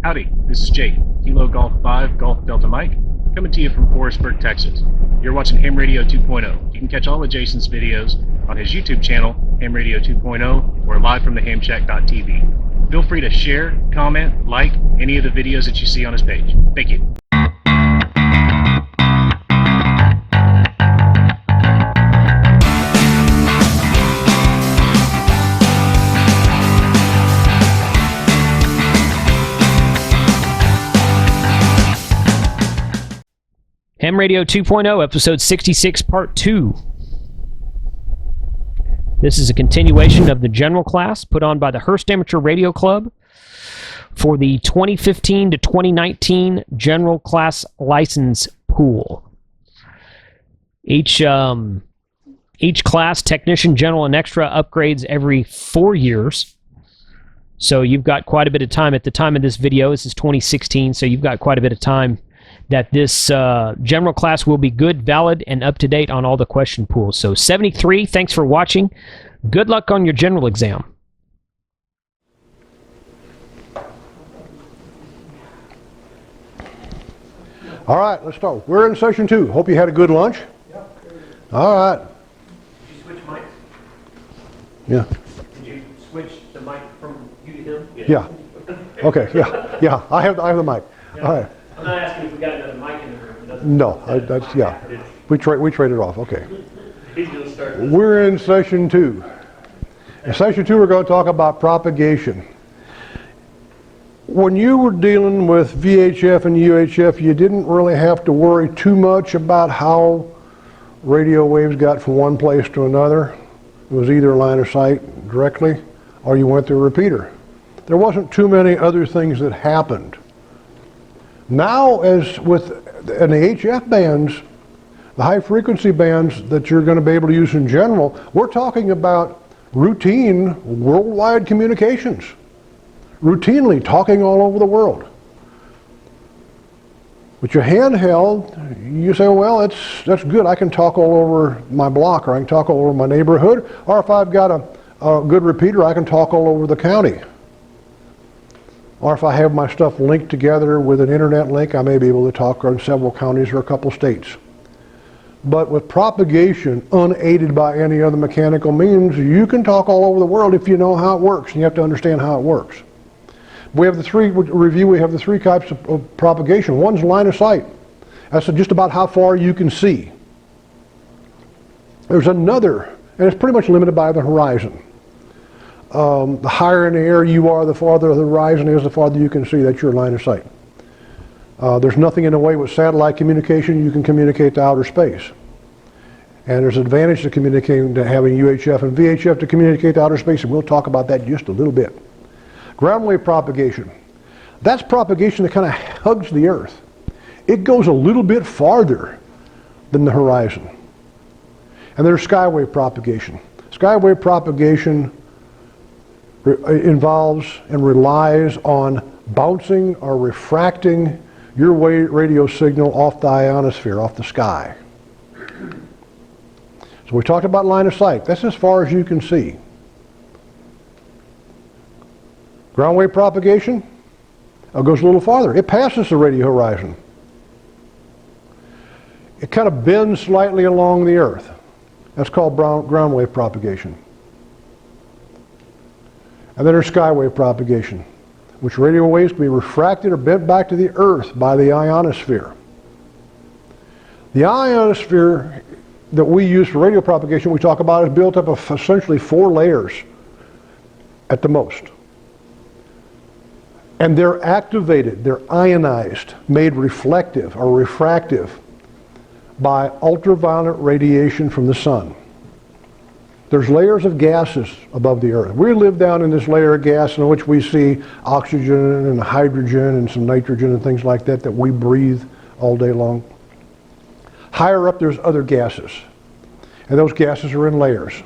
Howdy, this is Jake, Kilo Golf 5, Golf Delta Mike, coming to you from Forestburg, Texas. You're watching Ham Radio 2.0. You can catch all of Jason's videos on his YouTube channel, Ham Radio 2.0, or live from the hamshack.tv. Feel free to share, comment, like any of the videos that you see on his page. Thank you. Ham Radio 2.0, episode 66, part 2. This is a continuation of the general class put on by the Hearst Amateur Radio Club for the 2015 to 2019 general class license pool. Each class, technician, general, and extra, upgrades every 4 years. So you've got quite a bit of time. At the time of this video, this is 2016, so you've got quite a bit of time that this general class will be good, valid, and up-to-date on all the question pools. So 73, thanks for watching. Good luck on your general exam. All right, let's start. We're in session 2. Hope you had a good lunch. Yeah. All right. Did you switch mics? Yeah. Did you switch the mic from you to him? Yeah. Okay, yeah. I have the mic. Yeah. All right. I'm not asking if we got another mic in the room. No, that's, yeah. We traded off, okay. He's going to start. We're in session 2. In session 2, we're going to talk about propagation. When you were dealing with VHF and UHF, you didn't really have to worry too much about how radio waves got from one place to another. It was either line of sight directly, or you went through a repeater. There wasn't too many other things that happened. Now, as with in the HF bands, the high frequency bands that you're going to be able to use in general, we're talking about routine worldwide communications. Routinely talking all over the world. With your handheld, you say, well, that's good. I can talk all over my block, or I can talk all over my neighborhood, or if I've got a good repeater, I can talk all over the county. Or if I have my stuff linked together with an internet link, I may be able to talk in several counties or a couple states. But with propagation, unaided by any other mechanical means, you can talk all over the world if you know how it works, and you have to understand how it works. We have the three types of propagation. One's line of sight. That's just about how far you can see. There's another, and it's pretty much limited by the horizon. The higher in the air you are, the farther the horizon is, the farther you can see. That's your line of sight. There's nothing in the way with satellite communication. You can communicate to outer space. And there's an advantage to communicating, to having UHF and VHF to communicate to outer space, and we'll talk about that just a little bit. Ground wave propagation. That's propagation that kind of hugs the earth. It goes a little bit farther than the horizon. And there's skywave propagation. Skywave propagation involves and relies on bouncing or refracting your radio signal off the ionosphere, off the sky. So we talked about line of sight. That's as far as you can see. Ground wave propagation goes a little farther. It passes the radio horizon. It kind of bends slightly along the earth. That's called ground wave propagation. And then there's skywave propagation, which radio waves can be refracted or bent back to the earth by the ionosphere. The ionosphere that we use for radio propagation, we talk about, is built up of essentially 4 layers at the most. And they're activated, they're ionized, made reflective or refractive by ultraviolet radiation from the sun. There's layers of gases above the earth. We live down in this layer of gas in which we see oxygen and hydrogen and some nitrogen and things like that we breathe all day long. Higher up there's other gases, and those gases are in layers.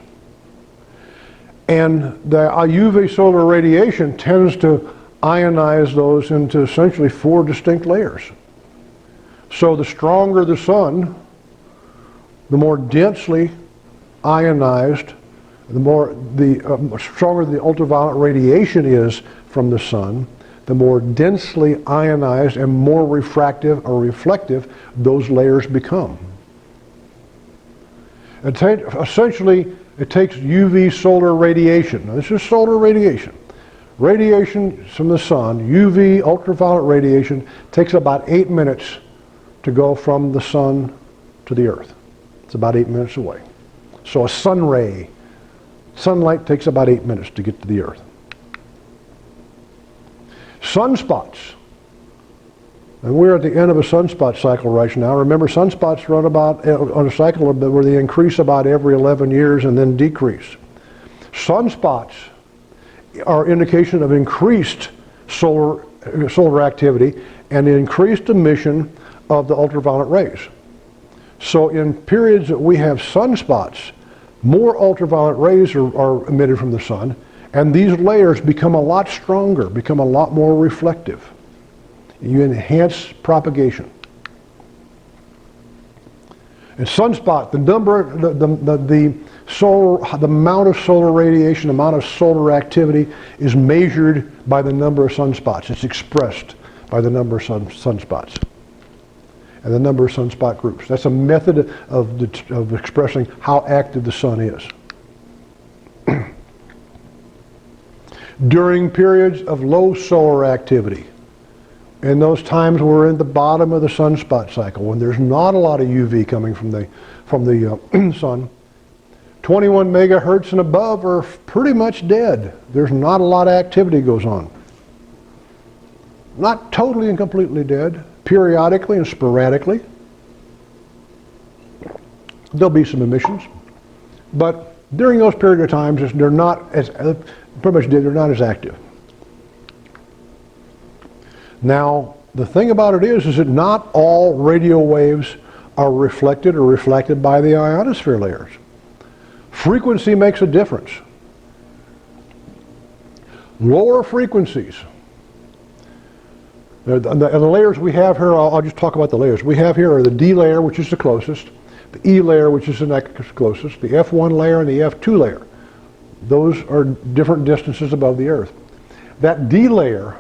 And the UV solar radiation tends to ionize those into essentially 4 distinct layers. So the stronger the sun, the more densely ionized, the stronger the ultraviolet radiation is from the sun, the more densely ionized and more refractive or reflective those layers become. Essentially, it takes UV solar radiation. Now, this is solar radiation. Radiation from the sun, UV ultraviolet radiation, takes about 8 minutes to go from the sun to the earth. It's about 8 minutes away. So a sun ray, sunlight takes about 8 minutes to get to the earth. Sunspots. And we're at the end of a sunspot cycle right now. Remember, sunspots run about on a cycle where they increase about every 11 years and then decrease. Sunspots are indication of increased solar activity and increased emission of the ultraviolet rays. So in periods that we have sunspots, more ultraviolet rays are emitted from the sun, and these layers become a lot stronger, become a lot more reflective. You enhance propagation. And sunspot, the amount of solar radiation, the amount of solar activity is measured by the number of sunspots. It's expressed by the number of sunspots and the number of sunspot groups. That's a method of expressing how active the sun is. During periods of low solar activity, in those times we're in the bottom of the sunspot cycle, when there's not a lot of UV coming from the sun, 21 megahertz and above are pretty much dead. There's not a lot of activity goes on. Not totally and completely dead. Periodically and sporadically, there'll be some emissions, but during those period of times, they're not as pretty much dead. They're not as active. Now, the thing about it is that not all radio waves are reflected or reflected by the ionosphere layers. Frequency makes a difference. Lower frequencies. The layers we have here, I'll just talk about the layers. We have here are the D layer, which is the closest, the E layer, which is the next closest, the F1 layer, and the F2 layer. Those are different distances above the Earth. That D layer,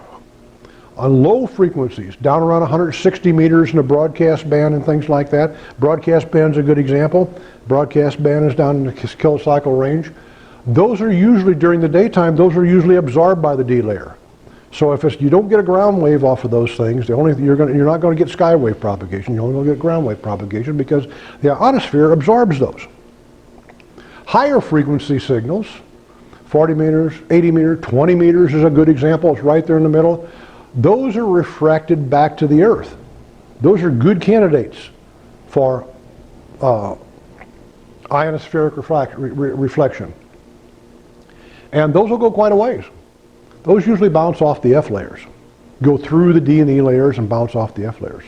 on low frequencies, down around 160 meters in a broadcast band and things like that. Broadcast band's a good example. Broadcast band is down in the kilocycle range. Those are usually, during the daytime, those are usually absorbed by the D layer. So if you don't get a ground wave off of those things, you're not going to get skywave propagation. You're only going to get ground wave propagation because the ionosphere absorbs those. Higher frequency signals, 40 meters, 80 meters, 20 meters is a good example. It's right there in the middle. Those are refracted back to the Earth. Those are good candidates for ionospheric reflection. And those will go quite a ways. Those usually bounce off the F layers, go through the D and E layers and bounce off the F layers.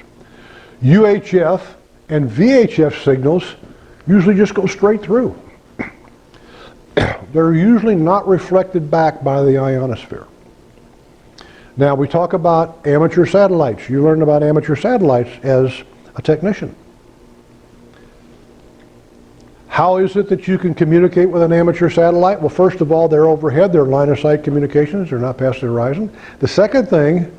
UHF and VHF signals usually just go straight through. They're usually not reflected back by the ionosphere. Now we talk about amateur satellites. You learned about amateur satellites as a technician. How is it that you can communicate with an amateur satellite? Well, first of all, they're overhead. They're line-of-sight communications. They're not past the horizon. The second thing,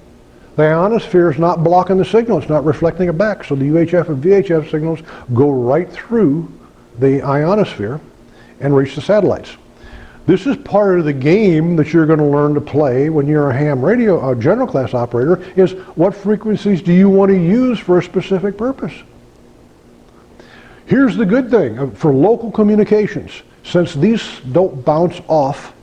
the ionosphere is not blocking the signal. It's not reflecting it back. So the UHF and VHF signals go right through the ionosphere and reach the satellites. This is part of the game that you're going to learn to play when you're a ham radio general class operator, is what frequencies do you want to use for a specific purpose? Here's the good thing for local communications. Since these don't bounce off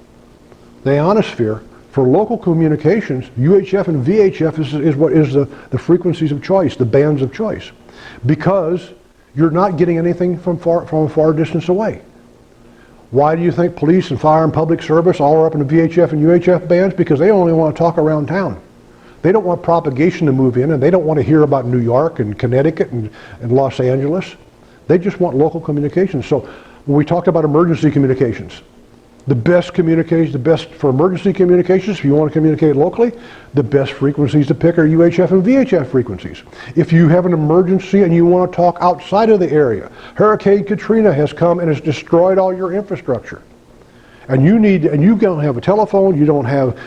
the ionosphere, for local communications, UHF and VHF is what is the frequencies of choice, the bands of choice, because you're not getting anything from a far distance away. Why do you think police and fire and public service all are up in the VHF and UHF bands? Because they only want to talk around town. They don't want propagation to move in, and they don't want to hear about New York and Connecticut and Los Angeles. They just want local communications. So when we talked about emergency communications, the best communication, the best for emergency communications, if you want to communicate locally, the best frequencies to pick are UHF and VHF frequencies. If you have an emergency and you want to talk outside of the area, Hurricane Katrina has come and has destroyed all your infrastructure, And you don't have a telephone, you don't have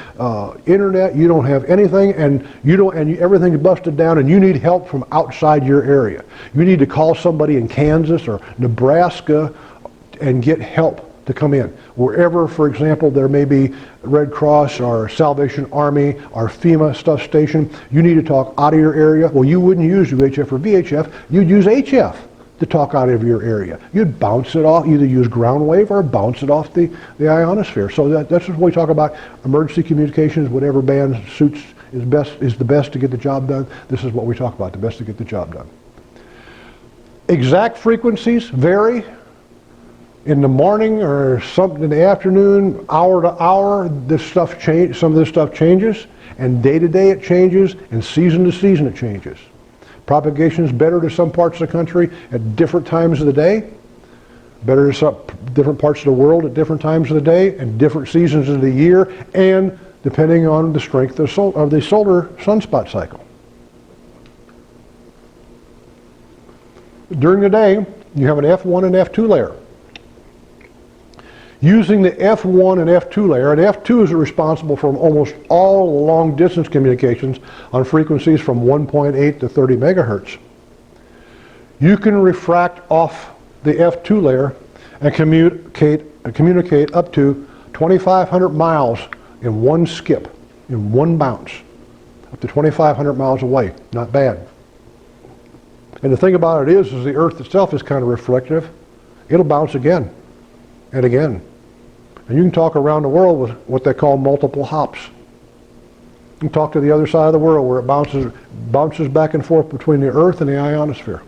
internet, you don't have anything, and everything's busted down, and you need help from outside your area. You need to call somebody in Kansas or Nebraska and get help to come in. Wherever, for example, there may be Red Cross or Salvation Army or FEMA stuff station, you need to talk out of your area. Well, you wouldn't use UHF or VHF, you'd use HF to talk out of your area. You'd bounce it off, either use ground wave or bounce it off the ionosphere. So that's what we talk about, emergency communications, whatever band suits is the best to get the job done. This is what we talk about, the best to get the job done. Exact frequencies vary. In the morning or something in the afternoon, hour to hour, some of this stuff changes, and day to day it changes, and season to season it changes. Propagation is better to some parts of the country at different times of the day, better to some different parts of the world at different times of the day, and different seasons of the year, and depending on the strength of the solar sunspot cycle. During the day, you have an F1 and F2 layer. Using the F1 and F2 layer, and F2 is responsible for almost all long distance communications on frequencies from 1.8 to 30 megahertz. You can refract off the F2 layer and communicate up to 2,500 miles in one skip, in one bounce, up to 2,500 miles away. Not bad. And the thing about it is the Earth itself is kind of reflective. It'll bounce again and again. And you can talk around the world with what they call multiple hops. You can talk to the other side of the world where it bounces back and forth between the Earth and the ionosphere.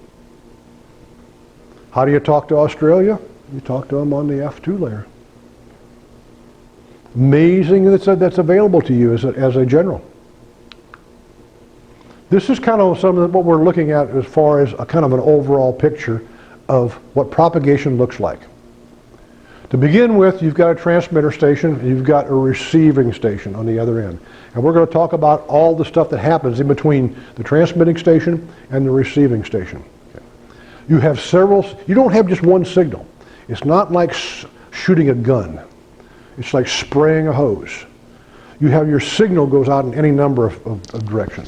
How do you talk to Australia? You talk to them on the F2 layer. Amazing that's available to you as a general. This is kind of some of what we're looking at as far as a kind of an overall picture of what propagation looks like. To begin with, you've got a transmitter station and you've got a receiving station on the other end. And we're going to talk about all the stuff that happens in between the transmitting station and the receiving station. Okay. You have you don't have just one signal. It's not like shooting a gun. It's like spraying a hose. You have your signal goes out in any number of directions.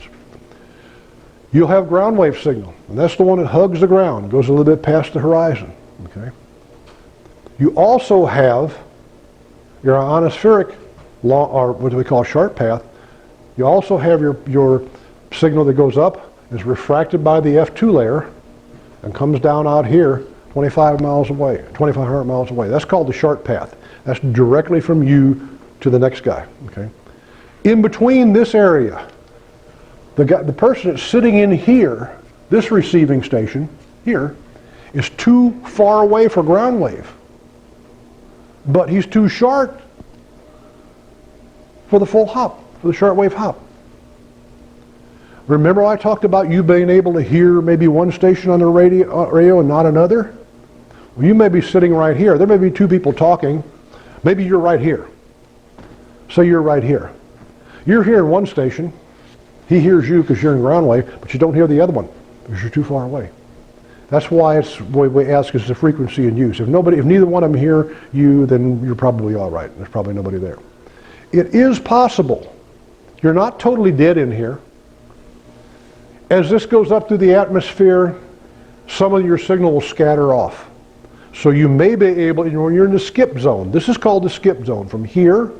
You'll have ground wave signal, and that's the one that hugs the ground, goes a little bit past the horizon. Okay. You also have your ionospheric, or what we call sharp path. You also have your signal that goes up, is refracted by the F2 layer, and comes down out here 2,500 miles away. That's called the sharp path. That's directly from you to the next guy. Okay. In between this area, the person that's sitting in here, this receiving station here, is too far away for ground wave. But he's too short for the full hop, for the shortwave hop. Remember I talked about you being able to hear maybe one station on the radio and not another? Well, you may be sitting right here. There may be two people talking. Maybe you're right here. Say you're right here. You're hearing one station. He hears you because you're in ground wave, but you don't hear the other one because you're too far away. That's why we ask is the frequency in use. If neither one of them hear you, then you're probably all right. There's probably nobody there. It is possible. You're not totally dead in here. As this goes up through the atmosphere, some of your signal will scatter off. So you may be able, when you're in the skip zone, this is called the skip zone, from here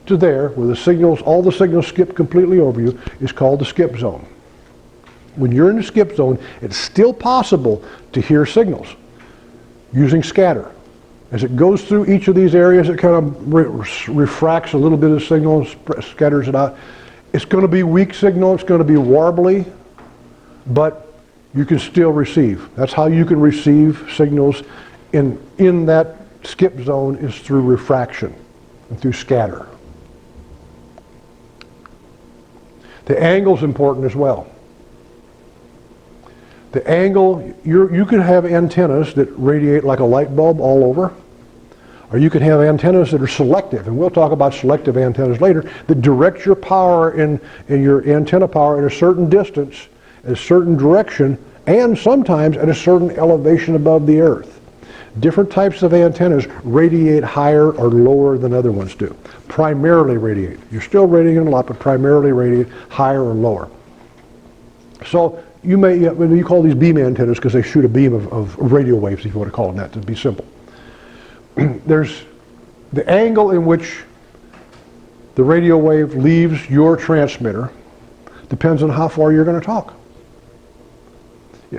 to there, where all the signals skip completely over you, is called the skip zone. When you're in the skip zone, it's still possible to hear signals using scatter. As it goes through each of these areas, it kind of refracts a little bit of signal, scatters it out. It's going to be weak signal, it's going to be warbly, but you can still receive. That's how you can receive signals in that skip zone, is through refraction and through scatter. The angle's important as well. The angle, you could have antennas that radiate like a light bulb all over, or you could have antennas that are selective, and we'll talk about selective antennas later, that direct your power in your antenna power at a certain distance, a certain direction, and sometimes at a certain elevation above the earth. Different types of antennas radiate higher or lower than other ones do. Primarily radiate. You're still radiating a lot, but primarily radiate higher or lower. So you call these beam antennas because they shoot a beam of radio waves, if you want to call them that, to be simple. There's the angle in which the radio wave leaves your transmitter depends on how far you're going to talk.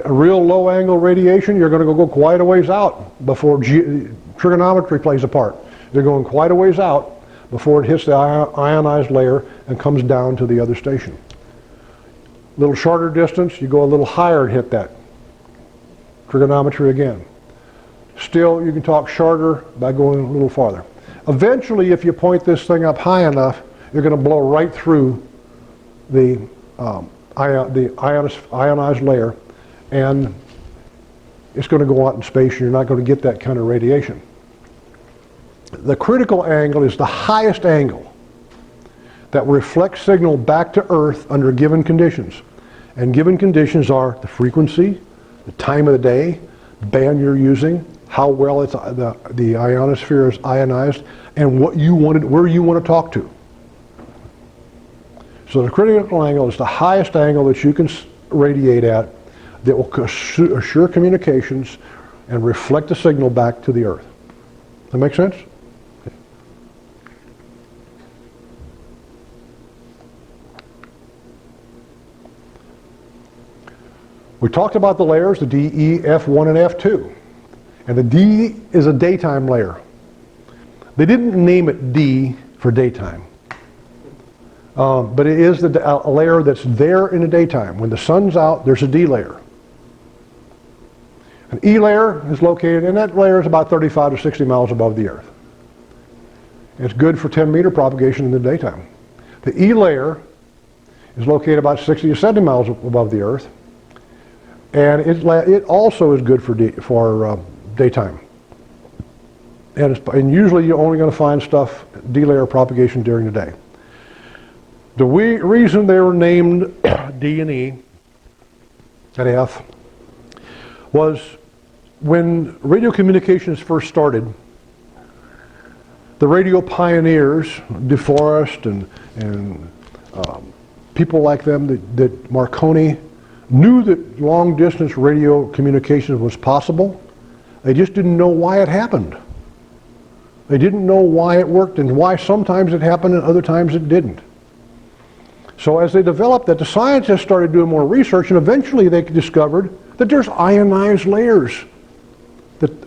A real low angle radiation, you're going to go quite a ways out before trigonometry plays a part. They're going quite a ways out before it hits the ionized layer and comes down to the other station. A little shorter distance, you go a little higher and hit that. Trigonometry again. Still, you can talk shorter by going a little farther. Eventually, if you point this thing up high enough, you're going to blow right through the ionized layer, and it's going to go out in space, and you're not going to get that kind of radiation. The critical angle is the highest angle that reflects signal back to Earth under given conditions. And given conditions are the frequency, the time of the day, band you're using, how well it's the ionosphere is ionized, and where you want to talk to. So the critical angle is the highest angle that you can radiate at that will assure communications and reflect the signal back to the Earth. Does that make sense? Okay. We talked about the layers, the D, E, F1, and F2. And the D is a daytime layer. They didn't name it D for daytime. But it is a layer that's there in the daytime. When the sun's out, there's a D layer. An E layer is located, and that layer is about 35 to 60 miles above the Earth. It's good for 10-meter propagation in the daytime. The E layer is located about 60 to 70 miles above the Earth, and it also is good for daytime. And usually you're only going to find stuff, D layer propagation during the day. The reason they were named D and E and F was when radio communications first started, the radio pioneers, DeForest and people like them, that Marconi, knew that long distance radio communications was possible. They just didn't know why it happened. They didn't know why it worked and why sometimes it happened and other times it didn't. So as they developed that, the scientists started doing more research, and eventually they discovered that there's ionized layers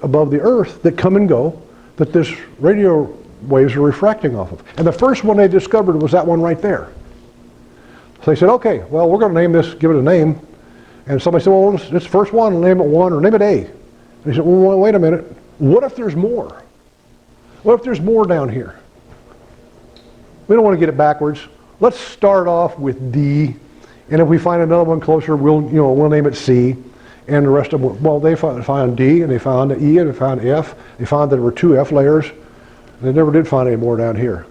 above the Earth that come and go, that this radio waves are refracting off of. And the first one they discovered was that one right there. So they said, okay, well, we're going to name this, give it a name. And somebody said, well, this first one, name it 1 or name it A. And they said, well, wait a minute, what if there's more? What if there's more down here? We don't want to get it backwards. Let's start off with D, and if we find another one closer, we'll name it C, and the rest of them. Well, they found D, and they found E, and they found F. They found that there were 2 F layers. And they never did find any more down here.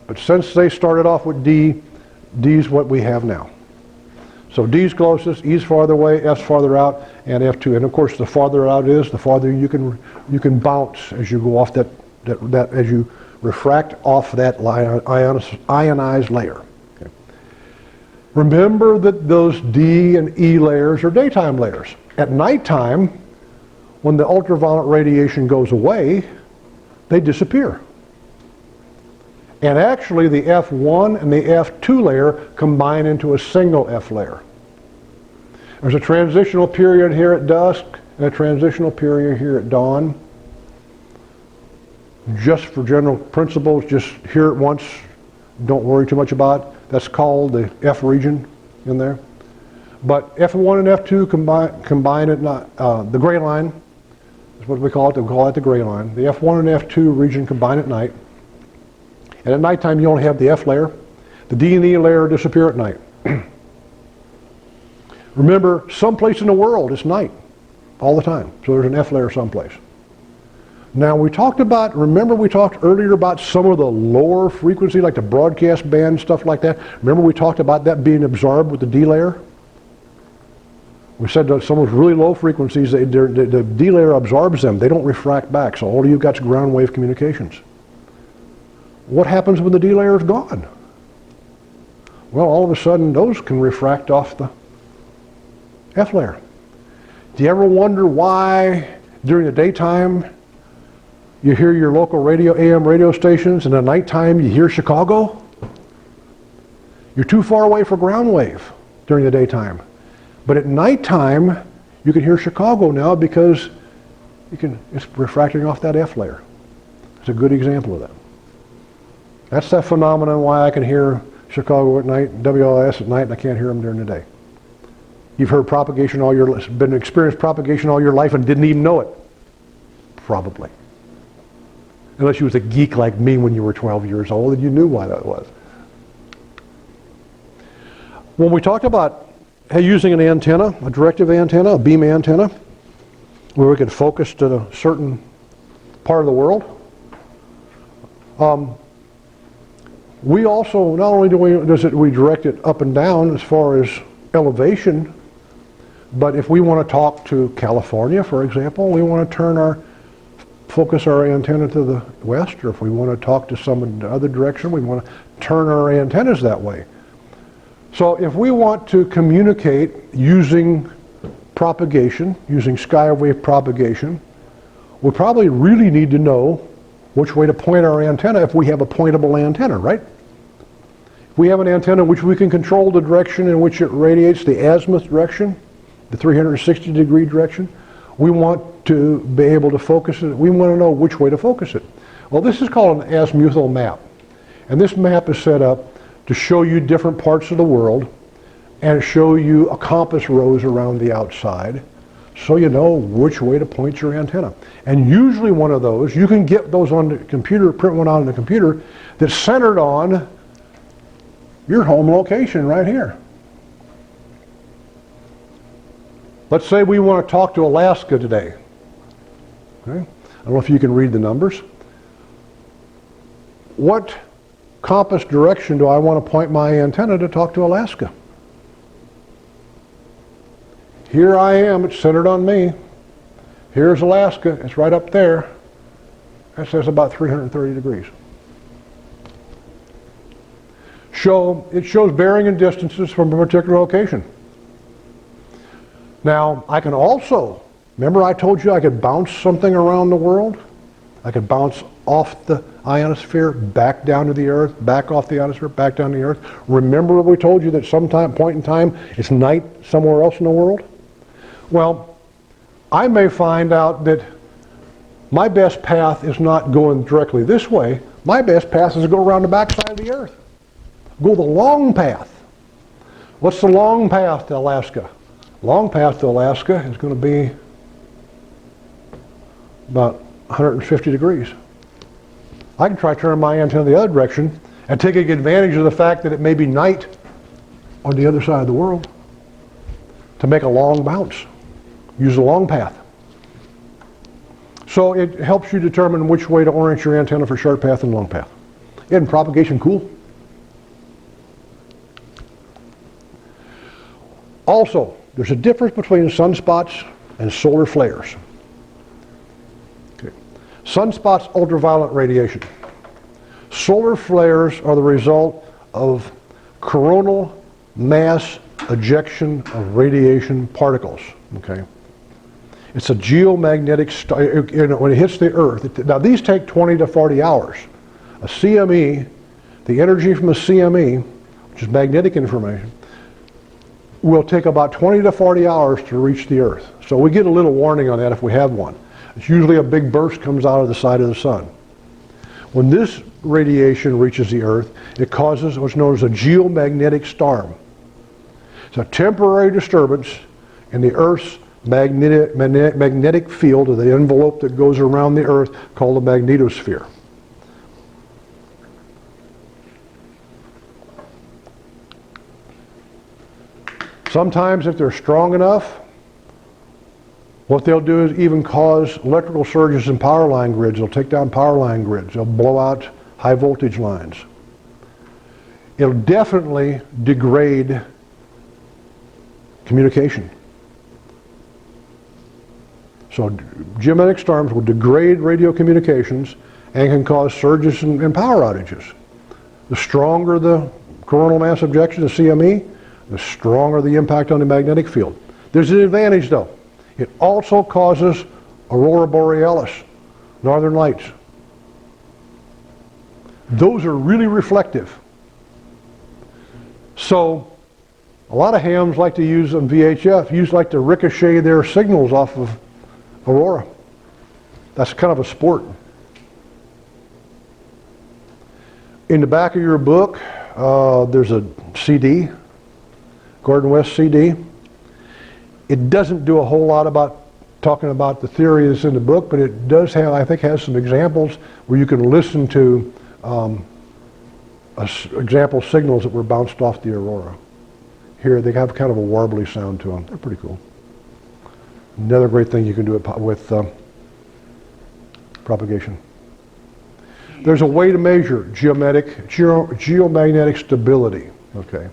But since they started off with D, D's what we have now. So D's closest, E's farther away, F's farther out, and F2. And of course, the farther out it is, the farther you can bounce as you go off that as you refract off that ionized layer. Okay. Remember that those D and E layers are daytime layers. At nighttime, when the ultraviolet radiation goes away, they disappear. And actually the F1 and the F2 layer combine into a single F layer. There's a transitional period here at dusk and a transitional period here at dawn. Just for general principles, just hear it once, don't worry too much about it. That's called the F region in there. But F1 and F2 combine at the gray line is what we call it. We call it the gray line. The F1 and F2 region combine at night. And at nighttime you only have the F layer. The D and E layer disappear at night. Remember, someplace in the world it's night all the time. So there's an F layer someplace. Now remember we talked earlier about some of the lower frequency, like the broadcast band, stuff like that. Remember we talked about that being absorbed with the D layer? We said that some of those really low frequencies, the D layer absorbs them. They don't refract back, so all you've got is ground wave communications. What happens when the D layer is gone? Well, all of a sudden, those can refract off the F layer. Do you ever wonder why during the daytime you hear your local radio, AM radio stations, and at nighttime you hear Chicago? You're too far away for ground wave during the daytime. But at nighttime, you can hear Chicago now because it's refracting off that F layer. It's a good example of that. That's that phenomenon why I can hear Chicago at night, WLS at night, and I can't hear them during the day. You've heard propagation experienced propagation all your life and didn't even know it. Probably. Unless you was a geek like me when you were 12 years old and you knew why that was. When we talked about using an antenna, a directive antenna, a beam antenna, where we could focus to a certain part of the world, we also, not only do we direct it up and down as far as elevation, but if we want to talk to California, for example, we want to focus our antenna to the west, or if we want to talk to some in the other direction, we want to turn our antennas that way. So if we want to communicate using propagation, using skywave propagation, we probably really need to know which way to point our antenna if we have a pointable antenna, right? If we have an antenna which we can control the direction in which it radiates, the azimuth direction, the 360-degree direction, we want to be able to focus it. We want to know which way to focus it. Well, this is called an azimuthal map. And this map is set up to show you different parts of the world and show you a compass rose around the outside so you know which way to point your antenna. And usually one of those, you can get those on the computer, print one out on the computer that's centered on your home location right here. Let's say we want to talk to Alaska today. Okay? I don't know if you can read the numbers. What compass direction do I want to point my antenna to talk to Alaska? Here I am, it's centered on me. Here's Alaska, it's right up there. That says about 330 degrees. It shows bearing and distances from a particular location. Now, I can also, remember I told you I could bounce something around the world? I could bounce off the ionosphere, back down to the Earth, back off the ionosphere, back down to the Earth. Remember we told you that point in time it's night somewhere else in the world? Well, I may find out that my best path is not going directly this way. My best path is to go around the backside of the Earth. Go the long path. What's the long path to Alaska? Long path to Alaska is going to be about 150 degrees. I can try turning my antenna the other direction and taking advantage of the fact that it may be night on the other side of the world to make a long bounce. Use the long path. So it helps you determine which way to orient your antenna for short path and long path. Isn't propagation cool? Also, there's a difference between sunspots and solar flares. Sunspots, ultraviolet radiation. Solar flares are the result of coronal mass ejection of radiation particles. Okay, it's a geomagnetic when it hits the Earth. Now these take 20 to 40 hours. A CME, the energy from a CME, which is magnetic information, will take about 20 to 40 hours to reach the Earth. So we get a little warning on that if we have one. It's usually a big burst comes out of the side of the sun. When this radiation reaches the Earth, it causes what's known as a geomagnetic storm. It's a temporary disturbance in the Earth's magnetic field, or the envelope that goes around the Earth, called the magnetosphere. Sometimes if they're strong enough, what they'll do is even cause electrical surges in power line grids. They'll take down power line grids. They'll blow out high voltage lines. It'll definitely degrade communication. So geometric storms will degrade radio communications and can cause surges and power outages. The stronger the coronal mass ejection, the CME, the stronger the impact on the magnetic field. There's an advantage though. It also causes aurora borealis, northern lights. Those are really reflective. So a lot of hams like to use on VHF, like to ricochet their signals off of aurora. That's kind of a sport. In the back of your book, there's a CD, Gordon West CD. It doesn't do a whole lot about talking about the theory that's in the book, but it does have, I think, has some examples where you can listen to example signals that were bounced off the aurora. Here, they have kind of a warbly sound to them. They're pretty cool. Another great thing you can do with propagation. There's a way to measure geomagnetic stability. Okay,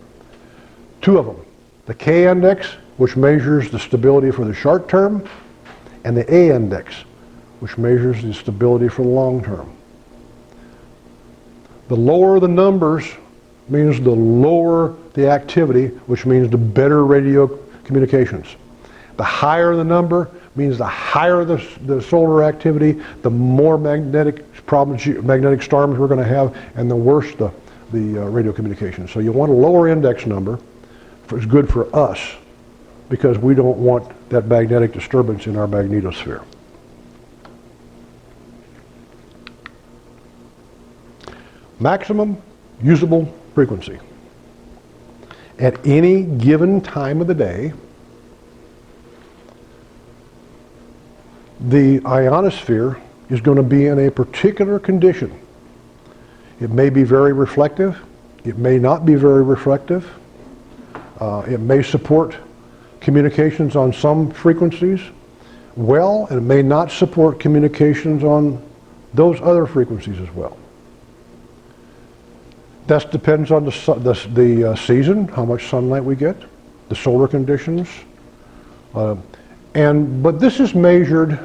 two of them. The K index, which measures the stability for the short term, and the A index, which measures the stability for the long term. The lower the numbers means the lower the activity, which means the better radio communications. The higher the number means the higher the solar activity, the more magnetic problems, magnetic storms we're going to have, and the worse the radio communications. So you want a lower index number. It's good for us because we don't want that magnetic disturbance in our magnetosphere. Maximum usable frequency. At any given time of the day, the ionosphere is going to be in a particular condition. It may be very reflective. It may not be very reflective. It may support communications on some frequencies well, and it may not support communications on those other frequencies as well. That depends on the season, how much sunlight we get, the solar conditions. But this is measured,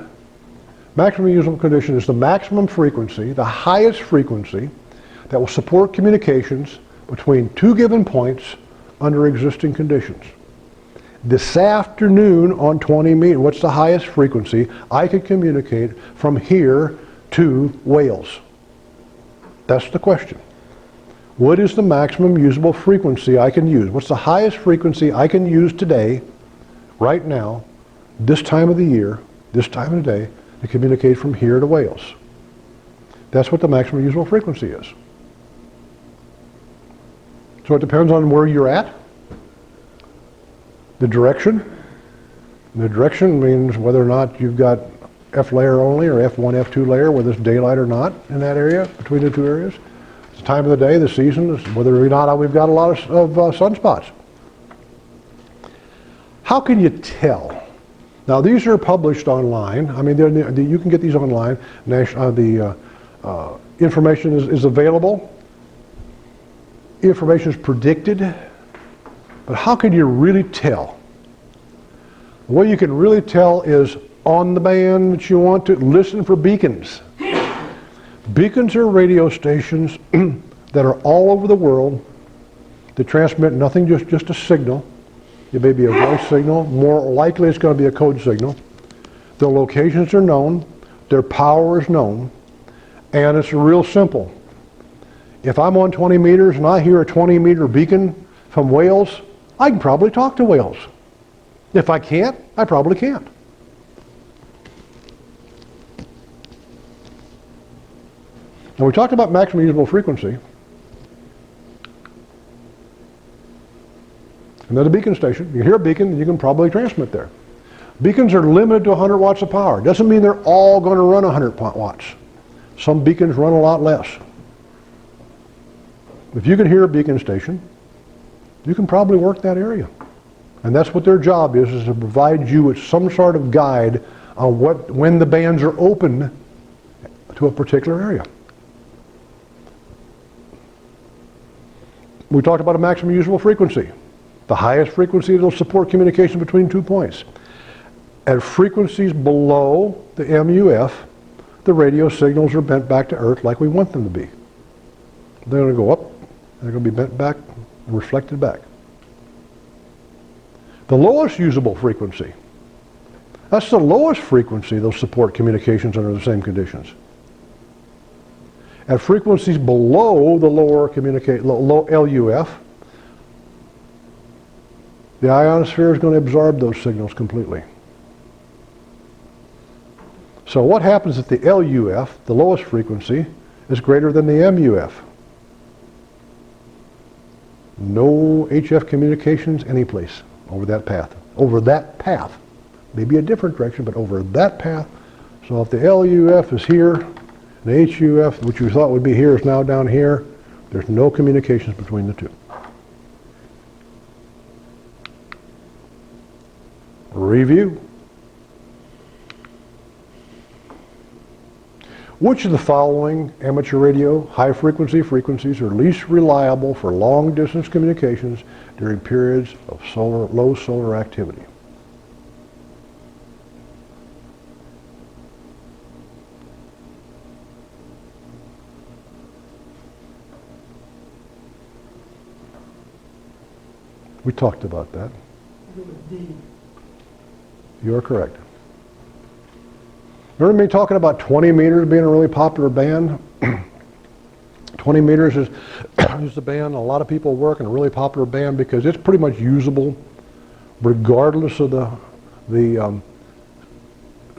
maximum usable condition is the maximum frequency, the highest frequency that will support communications between two given points under existing conditions. This afternoon on 20 meters, what's the highest frequency I could communicate from here to Wales? That's the question. What is the maximum usable frequency I can use? What's the highest frequency I can use today, right now, this time of the year, this time of the day, to communicate from here to Wales? That's what the maximum usable frequency is. So it depends on where you're at, the direction. The direction means whether or not you've got F layer only or F1, F2 layer, whether it's daylight or not in that area, between the two areas. The time of the day, the season, whether or not we've got a lot of sunspots. How can you tell? Now these are published online. I mean, you can get these online. The information is available. Information is predicted. But how can you really tell? The way you can really tell is on the band that you want to listen for beacons. Beacons are radio stations that are all over the world that transmit nothing, just a signal. It may be a voice signal. More likely it's going to be a code signal. Their locations are known. Their power is known. And it's real simple. If I'm on 20 meters and I hear a 20-meter beacon from Wales, I can probably talk to Wales. If I can't, I probably can't. Now we talked about maximum usable frequency. Another beacon station. You hear a beacon, you can probably transmit there. Beacons are limited to 100 watts of power. Doesn't mean they're all going to run 100 watts. Some beacons run a lot less. If you can hear a beacon station, you can probably work that area. And that's what their job is to provide you with some sort of guide on when the bands are open to a particular area. We talked about a maximum usable frequency, the highest frequency that will support communication between 2 points. At frequencies below the MUF, the radio signals are bent back to Earth like we want them to be. They're going to go up, they're going to be bent back and reflected back. The lowest usable frequency, that's the lowest frequency they'll support communications under the same conditions. At frequencies below the lower low LUF, the ionosphere is going to absorb those signals completely. So what happens if the LUF, the lowest frequency, is greater than the MUF? No HF communications anyplace over that path. Over that path. Maybe a different direction, but over that path. So if the LUF is here, and the HUF, which you thought would be here, is now down here, there's no communications between the two. Review. Which of the following amateur radio high-frequency frequencies are least reliable for long-distance communications during periods of low solar activity? We talked about that. You are correct. Remember me talking about 20 meters being a really popular band? 20 meters is the band a lot of people work in, a really popular band because it's pretty much usable regardless of the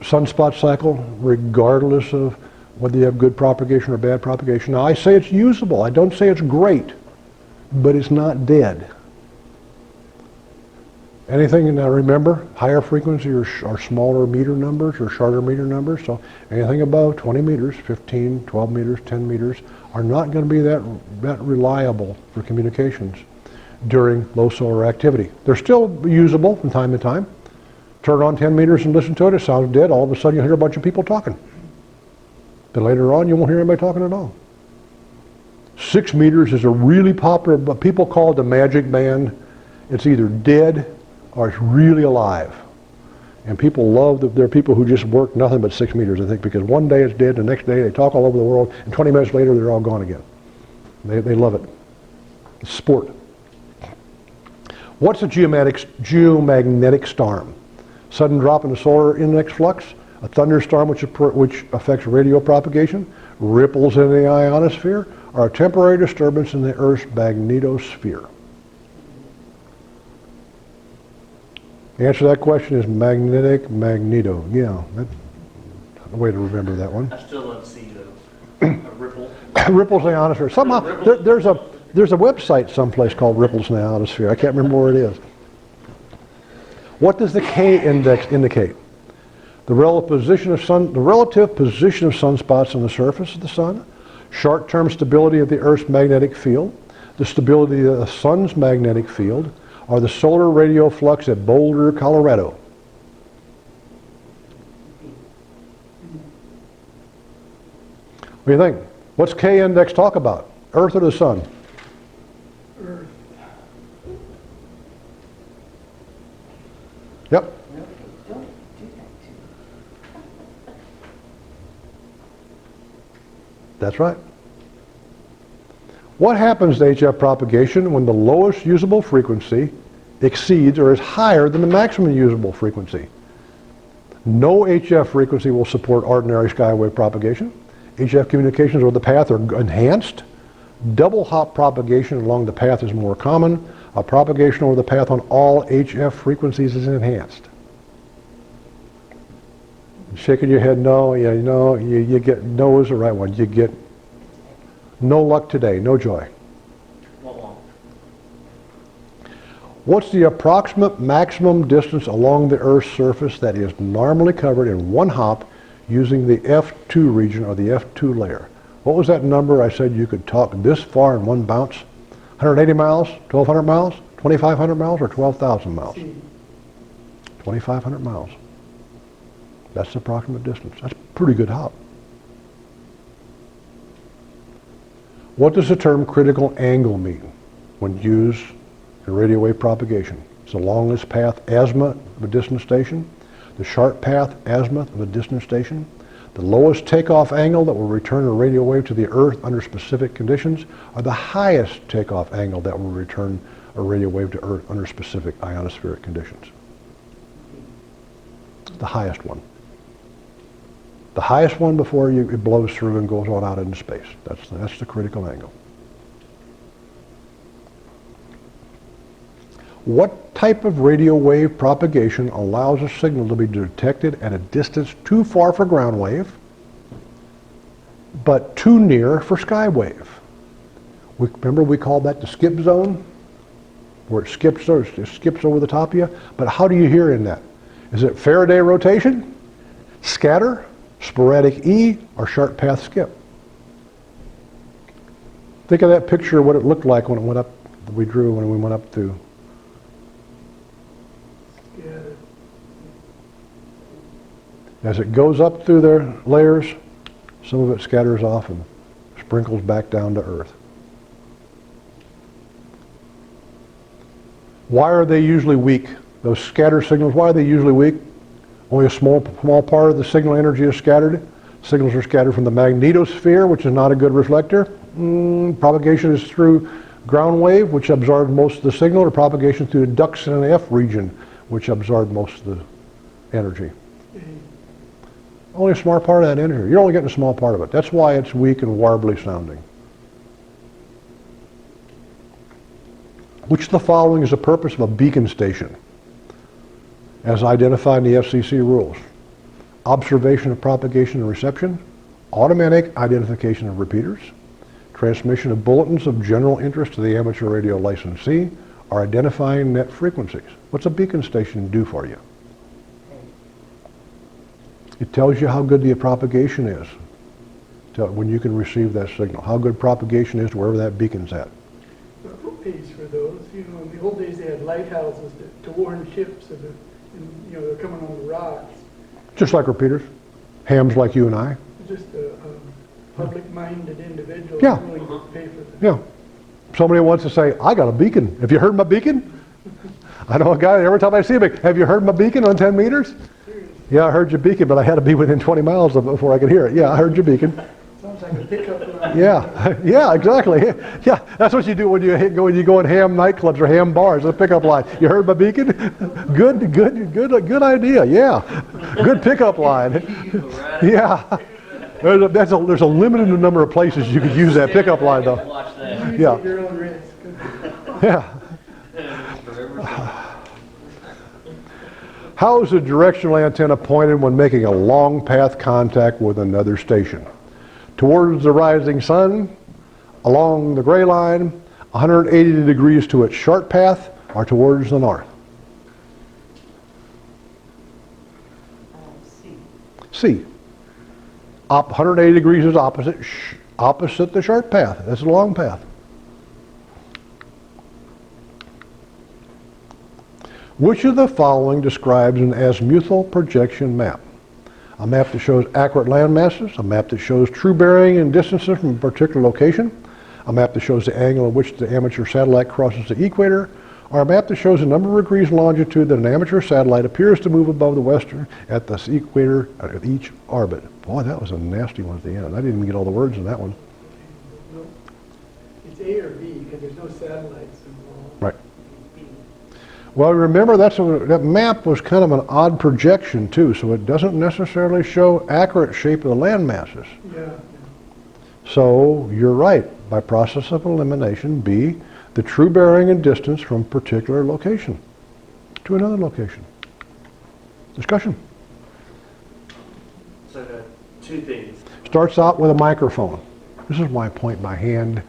sunspot cycle, regardless of whether you have good propagation or bad propagation. Now I say it's usable. I don't say it's great, but it's not dead. Anything, now remember, higher frequency are smaller meter numbers or shorter meter numbers, so anything above 20 meters, 15, 12 meters, 10 meters, are not going to be that reliable for communications during low solar activity. They're still usable from time to time. Turn on 10 meters and listen to it, it sounds dead, all of a sudden you'll hear a bunch of people talking. Then later on you won't hear anybody talking at all. 6 meters is a really popular, but people call it the magic band. It's either dead or it's really alive. And people love that there are people who just work nothing but 6 meters, I think, because one day it's dead, the next day they talk all over the world, and 20 minutes later they're all gone again. They love it. It's sport. What's a geomagnetic storm? Sudden drop in the solar index flux, a thunderstorm which affects radio propagation, ripples in the ionosphere, or a temporary disturbance in the Earth's magnetosphere. The answer to that question is magneto. Yeah, that's a way to remember that one. I still don't see a ripple. Ripples in the ionosphere. Somehow, there's a website someplace called Ripples in the Ionosphere. I can't remember where it is. What does the K index indicate? The relative position of sunspots on the surface of the sun, short-term stability of the Earth's magnetic field, the stability of the sun's magnetic field, or the solar radio flux at Boulder, Colorado. What do you think? What's K index talk about? Earth or the sun? Earth. Yep. That's right. What happens to HF propagation when the lowest usable frequency exceeds or is higher than the maximum usable frequency? No HF frequency will support ordinary skywave propagation. HF communications over the path are enhanced. Double hop propagation along the path is more common. A propagation over the path on all HF frequencies is enhanced. Shaking your head no, yeah, no, you get, no is the right one. You get no luck today, no joy. What's the approximate maximum distance along the Earth's surface that is normally covered in one hop using the F2 region or the F2 layer? What was that number I said you could talk this far in one bounce? 180 miles, 1,200 miles, 2,500 miles, or 12,000 miles? 2,500 miles. That's the approximate distance. That's a pretty good hop. What does the term critical angle mean when used in radio wave propagation? It's the longest path azimuth of a distant station, the sharp path azimuth of a distant station, the lowest takeoff angle that will return a radio wave to the Earth under specific conditions, or the highest takeoff angle that will return a radio wave to Earth under specific ionospheric conditions. The highest one. The highest one before it blows through and goes on out into space. That's the critical angle. What type of radio wave propagation allows a signal to be detected at a distance too far for ground wave, but too near for sky wave? Remember we called that the skip zone, where it skips over the top of you? But how do you hear in that? Is it Faraday rotation, scatter, sporadic E, or sharp path skip? Think of that picture of what it looked like when it went up, we drew when we went up to. As it goes up through their layers, some of it scatters off and sprinkles back down to Earth. Why are they usually weak? Those scatter signals, why are they usually weak? Only a small part of the signal energy is scattered. Signals are scattered from the magnetosphere, which is not a good reflector. Propagation is through ground wave, which absorbs most of the signal, or propagation through the ducts in the F region, which absorb most of the energy. Only a small part of that energy. You're only getting a small part of it. That's why it's weak and warbly sounding. Which of the following is the purpose of a beacon station, as identified in the FCC rules? Observation of propagation and reception, automatic identification of repeaters, transmission of bulletins of general interest to the amateur radio licensee, or identifying net frequencies. What's a beacon station do for you? It tells you how good the propagation is when you can receive that signal, how good propagation is wherever that beacon's at. Who pays for those? You know, in the old days they had lighthouses to warn ships of they're coming on the rocks. Just like repeaters, hams like you and I. Just a public-minded individual Yeah. willing to pay for that. Yeah. Somebody wants to say, I got a beacon. Have you heard my beacon? I know a guy, every time I see him, have you heard my beacon on 10 meters? Yeah, I heard your beacon, but I had to be within 20 miles of it before I could hear it. Yeah, I heard your beacon. Sounds like a pickup line. Yeah, yeah, exactly. Yeah, that's what you do when you go in ham nightclubs or ham bars. A pickup line. You heard my beacon? Good idea. Yeah, good pickup line. Yeah, there's a limited number of places you could use that pickup line, though. Use Yeah. at your own risk. Yeah. How is a directional antenna pointed when making a long path contact with another station? Towards the rising sun, along the gray line, 180 degrees to its sharp path, or towards the north? C. 180 degrees is opposite the sharp path. That's a long path. Which of the following describes an azimuthal projection map? A map that shows accurate land masses, a map that shows true bearing and distances from a particular location, a map that shows the angle at which the amateur satellite crosses the equator, or a map that shows the number of degrees longitude that an amateur satellite appears to move above the western at the equator of each orbit. Boy, that was a nasty one at the end. I didn't even get all the words in that one. It's A or B because there's no satellites involved. Right. Well, remember that map was kind of an odd projection too, so it doesn't necessarily show accurate shape of the land masses. Yeah. So you're right. By process of elimination, B, the true bearing and distance from particular location to another location. Discussion. So two things. Starts out with a microphone. This is why I point my hand.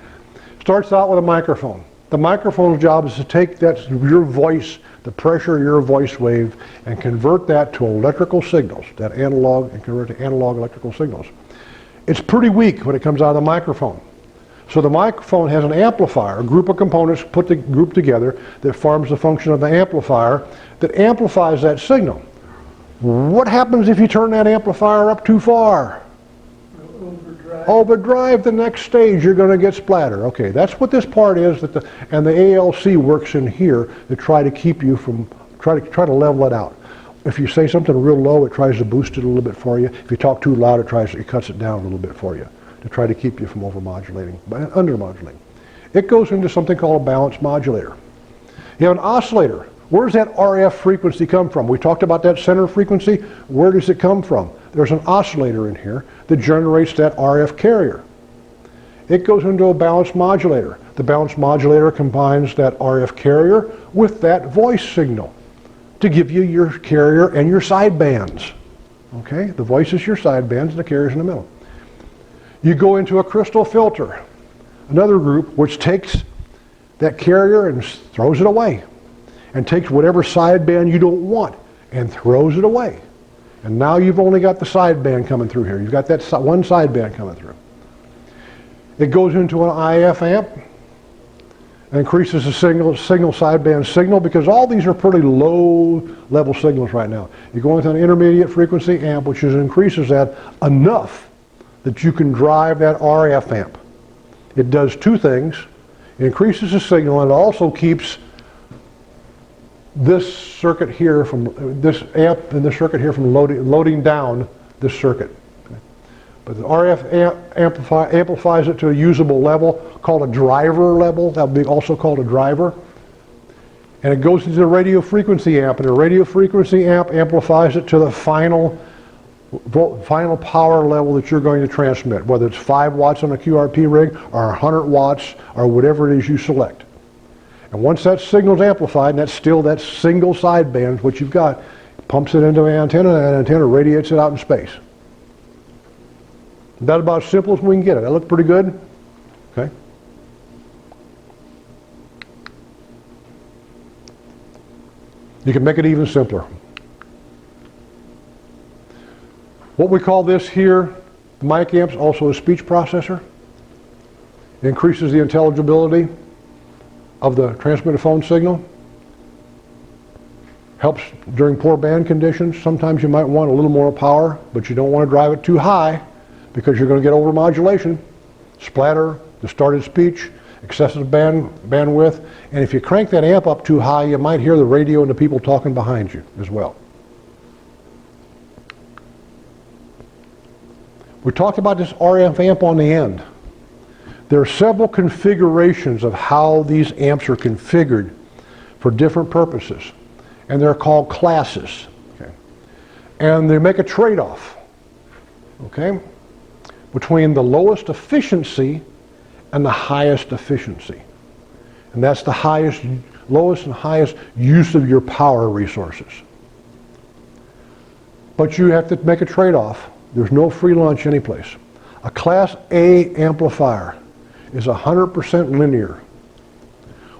Starts out with a microphone. The microphone's job is to take your voice, the pressure of your voice wave, and convert that to electrical signals, that analog, and convert to analog electrical signals. It's pretty weak when it comes out of the microphone. So the microphone has an amplifier, a group of components grouped together that forms the function of the amplifier that amplifies that signal. What happens if you turn that amplifier up too far? Overdrive the next stage, you're going to get splatter. Okay, that's what this part is, and the ALC works in here to try to keep you from, try to level it out. If you say something real low, it tries to boost it a little bit for you. If you talk too loud, it cuts it down a little bit for you to try to keep you from overmodulating, undermodulating. It goes into something called a balanced modulator. You have an oscillator. Where does that RF frequency come from? We talked about that center frequency. Where does it come from? There's an oscillator in here that generates that RF carrier. It goes into a balanced modulator. The balanced modulator combines that RF carrier with that voice signal to give you your carrier and your sidebands. Okay? The voice is your sidebands and the carrier's in the middle. You go into a crystal filter, another group which takes that carrier and throws it away, and takes whatever sideband you don't want and throws it away. And now you've only got the sideband coming through here. You've got that one sideband coming through. It goes into an IF amp and increases the signal sideband signal, because all these are pretty low level signals right now. You go into an intermediate frequency amp, which increases that enough that you can drive that RF amp. It does two things. It increases the signal, and it also keeps this circuit here from this amp and this circuit here from loading down this circuit. Okay. But the RF amplifies it to a usable level called a driver level. That would be also called a driver. And it goes into the radio frequency amp, and the radio frequency amp amplifies it to the final power level that you're going to transmit, whether it's 5 watts on a QRP rig or 100 watts or whatever it is you select. And once that signal's amplified, and that's still that single sideband, what you've got, pumps it into an antenna, and that antenna radiates it out in space. That's about as simple as we can get it. That look pretty good? Okay. You can make it even simpler. What we call this here, the mic amps, also a speech processor. It increases the intelligibility of the transmitted phone signal. Helps during poor band conditions. Sometimes you might want a little more power, but you don't want to drive it too high because you're going to get overmodulation, splatter, distorted speech, excessive bandwidth, and if you crank that amp up too high, you might hear the radio and the people talking behind you as well. We talked about this RF amp on the end. There are several configurations of how these amps are configured for different purposes, and they're called classes. Okay. And they make a trade-off, okay, between the lowest efficiency and the highest efficiency. And that's the lowest and highest use of your power resources. But you have to make a trade-off. There's no free lunch anyplace. A Class A amplifier is 100% linear.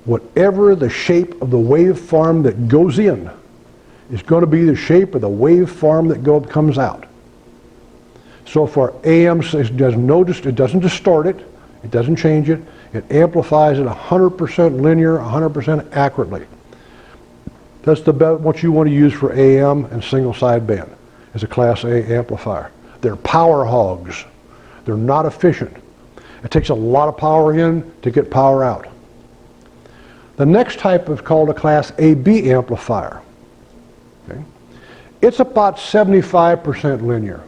Whatever the shape of the waveform that goes in is going to be the shape of the waveform that comes out. So for AM, it doesn't distort it, it doesn't change it, it amplifies it 100% linear, 100% accurately. That's what you want to use for AM and single sideband, is a Class A amplifier. They're power hogs. They're not efficient. It takes a lot of power in to get power out. The next type is called a Class AB amplifier. Okay? It's about 75% linear.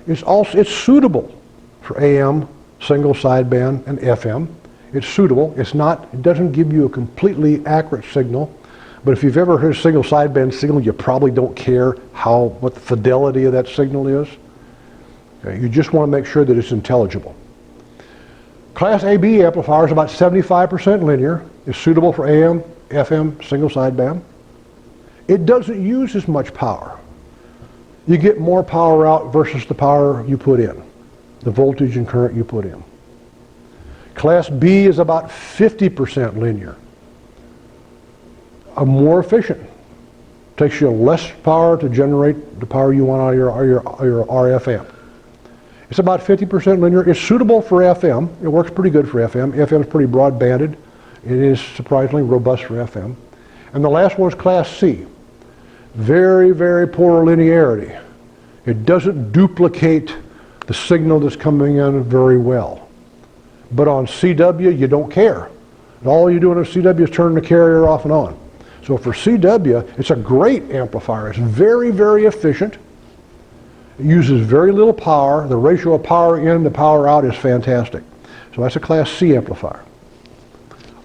It's suitable for AM, single sideband, and FM. It's suitable. It doesn't give you a completely accurate signal, but if you've ever heard a single sideband signal, you probably don't care what the fidelity of that signal is. Okay? You just want to make sure that it's intelligible. Class AB amplifier is about 75% linear. It's suitable for AM, FM, single sideband. It doesn't use as much power. You get more power out versus the power you put in, the voltage and current you put in. Class B is about 50% linear. More efficient. Takes you less power to generate the power you want out of your RF amp. It's about 50% linear. It's suitable for FM. It works pretty good for FM. FM is pretty broad banded. It is surprisingly robust for FM. And the last one is Class C. Very, very poor linearity. It doesn't duplicate the signal that's coming in very well. But on CW, you don't care. All you're doing on CW is turning the carrier off and on. So for CW, it's a great amplifier. It's very, very efficient. It uses very little power. The ratio of power in to power out is fantastic. So that's a Class C amplifier.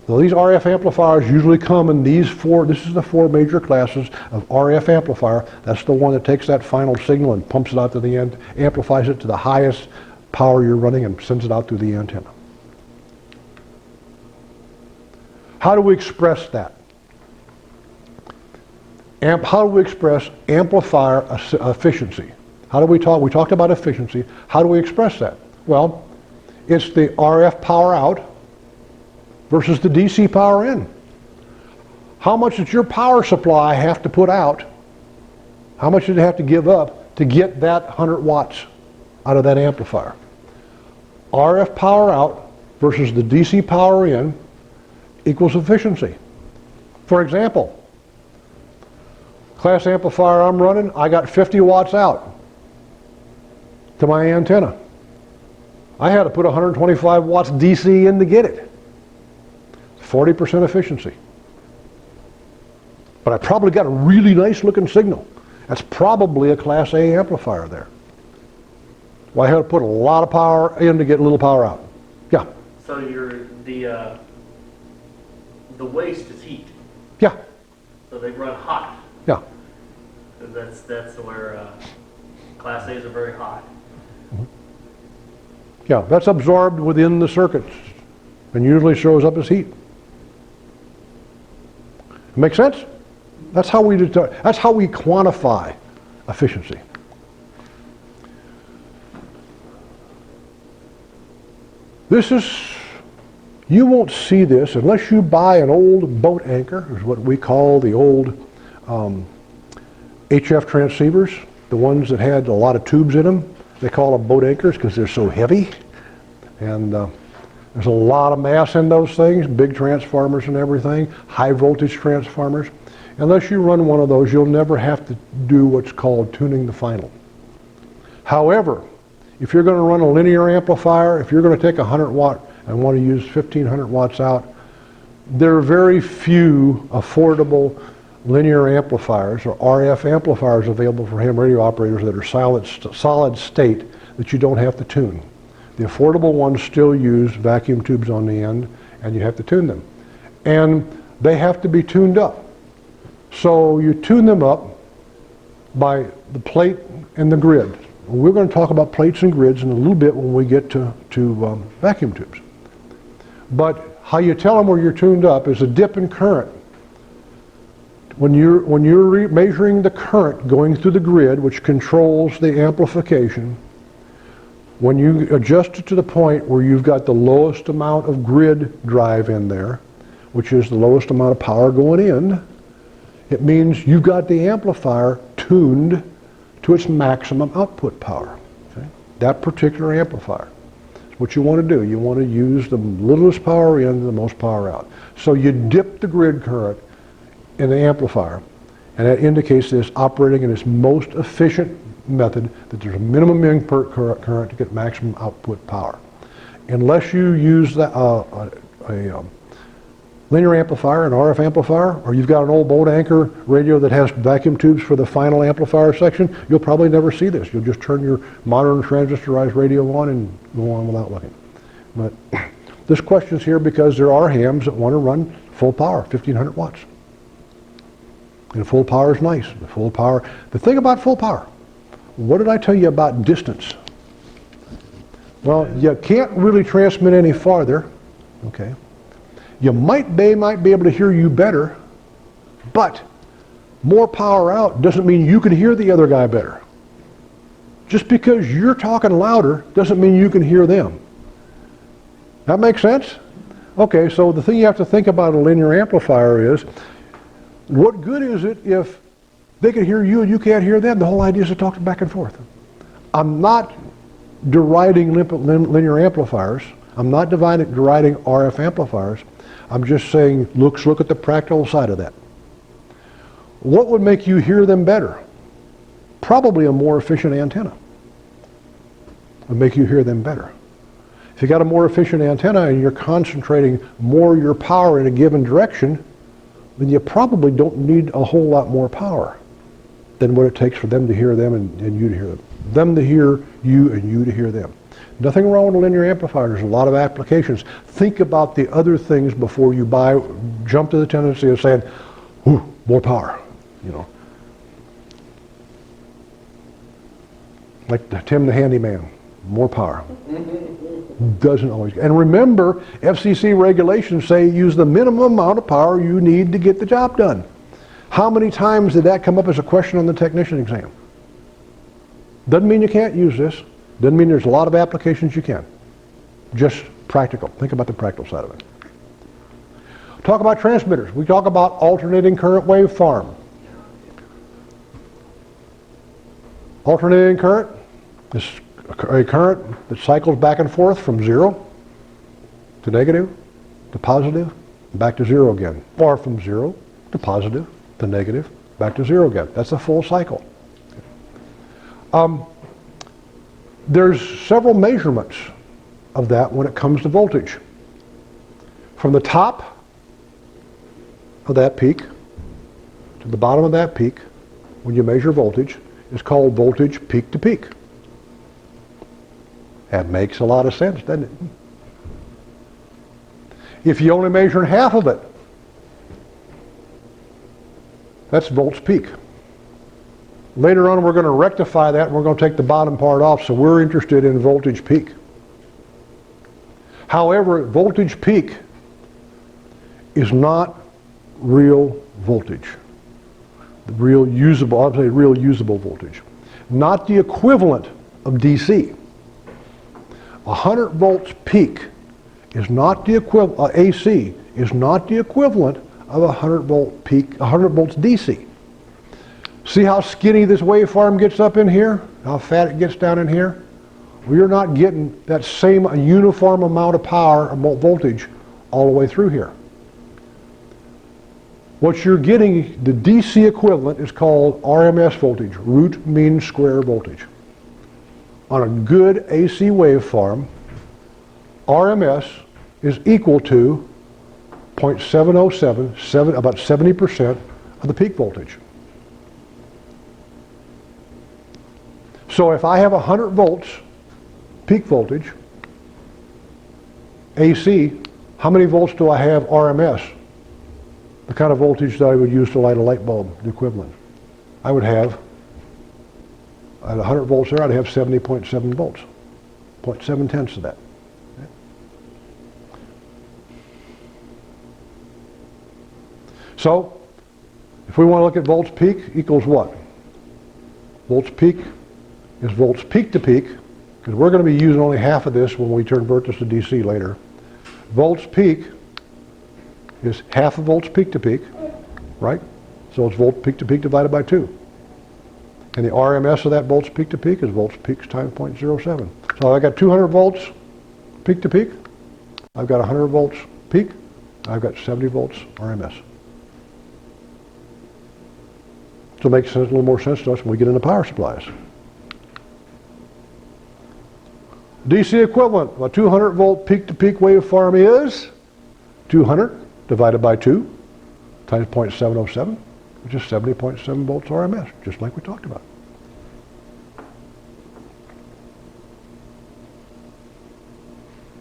Now these RF amplifiers usually come in these four, this is the four major classes of RF amplifier. That's the one that takes that final signal and pumps it out to the end, amplifies it to the highest power you're running and sends it out through the antenna. How do we express that? How do we express amplifier efficiency? How do we talk? We talked about efficiency. How do we express that? Well, it's the RF power out versus the DC power in. How much does your power supply have to put out? How much does it have to give up to get that 100 watts out of that amplifier? RF power out versus the DC power in equals efficiency. For example, class amplifier I'm running, I got 50 watts out to my antenna. I had to put 125 watts DC in to get it. 40% efficiency. But I probably got a really nice looking signal. That's probably a Class A amplifier there. Well, I had to put a lot of power in to get a little power out. Yeah. So the waste is heat. Yeah. So they run hot. Yeah. That's where Class A's are very hot. Yeah, that's absorbed within the circuits and usually shows up as heat. Make sense? That's how we quantify efficiency. This is, you won't see this unless you buy an old boat anchor, is what we call the old HF transceivers, the ones that had a lot of tubes in them. They call them boat anchors because they're so heavy. And there's a lot of mass in those things, big transformers and everything, high voltage transformers. Unless you run one of those, you'll never have to do what's called tuning the final. However, if you're going to run a linear amplifier, if you're going to take 100 watt and want to use 1500 watts out, there are very few affordable linear amplifiers or RF amplifiers available for ham radio operators that are solid state that you don't have to tune. The affordable ones still use vacuum tubes on the end, and you have to tune them. And they have to be tuned up. So you tune them up by the plate and the grid. We're going to talk about plates and grids in a little bit when we get to vacuum tubes. But how you tell them where you're tuned up is a dip in current. When you're measuring the current going through the grid, which controls the amplification, when you adjust it to the point where you've got the lowest amount of grid drive in there, which is the lowest amount of power going in, it means you've got the amplifier tuned to its maximum output power. Okay? That particular amplifier. That's what you want to do. You want to use the littlest power in and the most power out. So you dip the grid current in the amplifier, and that indicates that it's operating in its most efficient method, that there's a minimum input current to get maximum output power. Unless you use a linear amplifier, an RF amplifier, or you've got an old boat anchor radio that has vacuum tubes for the final amplifier section, you'll probably never see this. You'll just turn your modern transistorized radio on and go on without looking. But this question's here because there are hams that want to run full power, 1500 watts. And full power is nice. The thing about full power, what did I tell you about distance? Well, you can't really transmit any farther, okay? You might be able to hear you better, but more power out doesn't mean you can hear the other guy better. Just because you're talking louder doesn't mean you can hear them. That makes sense? Okay, so the thing you have to think about a linear amplifier is, what good is it if they can hear you and you can't hear them? The whole idea is to talk back and forth. I'm not deriding linear amplifiers. I'm not deriding RF amplifiers. I'm just saying, look at the practical side of that. What would make you hear them better? Probably a more efficient antenna would make you hear them better. If you got a more efficient antenna and you're concentrating more of your power in a given direction, then you probably don't need a whole lot more power than what it takes for them to hear them and you to hear them. Them to hear you and you to hear them. Nothing wrong with a linear amplifier. There's a lot of applications. Think about the other things before you jump to the tendency of saying, ooh, more power, you know. Like Tim the Handyman, more power. Doesn't always. And remember, FCC regulations say use the minimum amount of power you need to get the job done. How many times did that come up as a question on the technician exam? Doesn't mean you can't use this. Doesn't mean there's a lot of applications you can. Just practical. Think about the practical side of it. Talk about transmitters. We talk about alternating current waveform. Alternating current is a current that cycles back and forth from 0 to negative to positive, back to 0 again. Or from 0 to positive to negative, back to 0 again. That's a full cycle. There's several measurements of that when it comes to voltage. From the top of that peak to the bottom of that peak, when you measure voltage, is called voltage peak to peak. That makes a lot of sense, doesn't it? If you only measure half of it, that's volts peak. Later on we're going to rectify that and we're going to take the bottom part off, so we're interested in voltage peak. However, voltage peak is not real voltage. The real usable, I'll say real usable voltage. Not the equivalent of DC. 100 volts peak is not the equivalent, AC is not the equivalent of 100 volt peak, 100 volts DC. See how skinny this waveform gets up in here? How fat it gets down in here? Well, you're not getting that same uniform amount of power, voltage, all the way through here. What you're getting, the DC equivalent, is called RMS voltage, root mean square voltage. On a good AC waveform, RMS is equal to 0.707, about 70% of the peak voltage. So if I have 100 volts peak voltage, AC, how many volts do I have RMS? The kind of voltage that I would use to light a light bulb, the equivalent. I would have, at 100 volts there, I'd have 70.7 volts, 0.7 tenths of that. So, if we want to look at volts peak equals what? Volts peak is volts peak to peak, because we're going to be using only half of this when we convert this to DC later. Volts peak is half of volts peak to peak, right? So it's volts peak to peak divided by 2. And the RMS of that volts peak to peak is volts peak times 0.07. So I got 200 volts peak to peak. I've got 100 volts peak. I've got 70 volts RMS. So it makes sense, a little more sense to us when we get into power supplies. DC equivalent of a 200 volt peak to peak waveform is 200 divided by 2 times 0.707, which is 70.7 volts RMS, just like we talked about.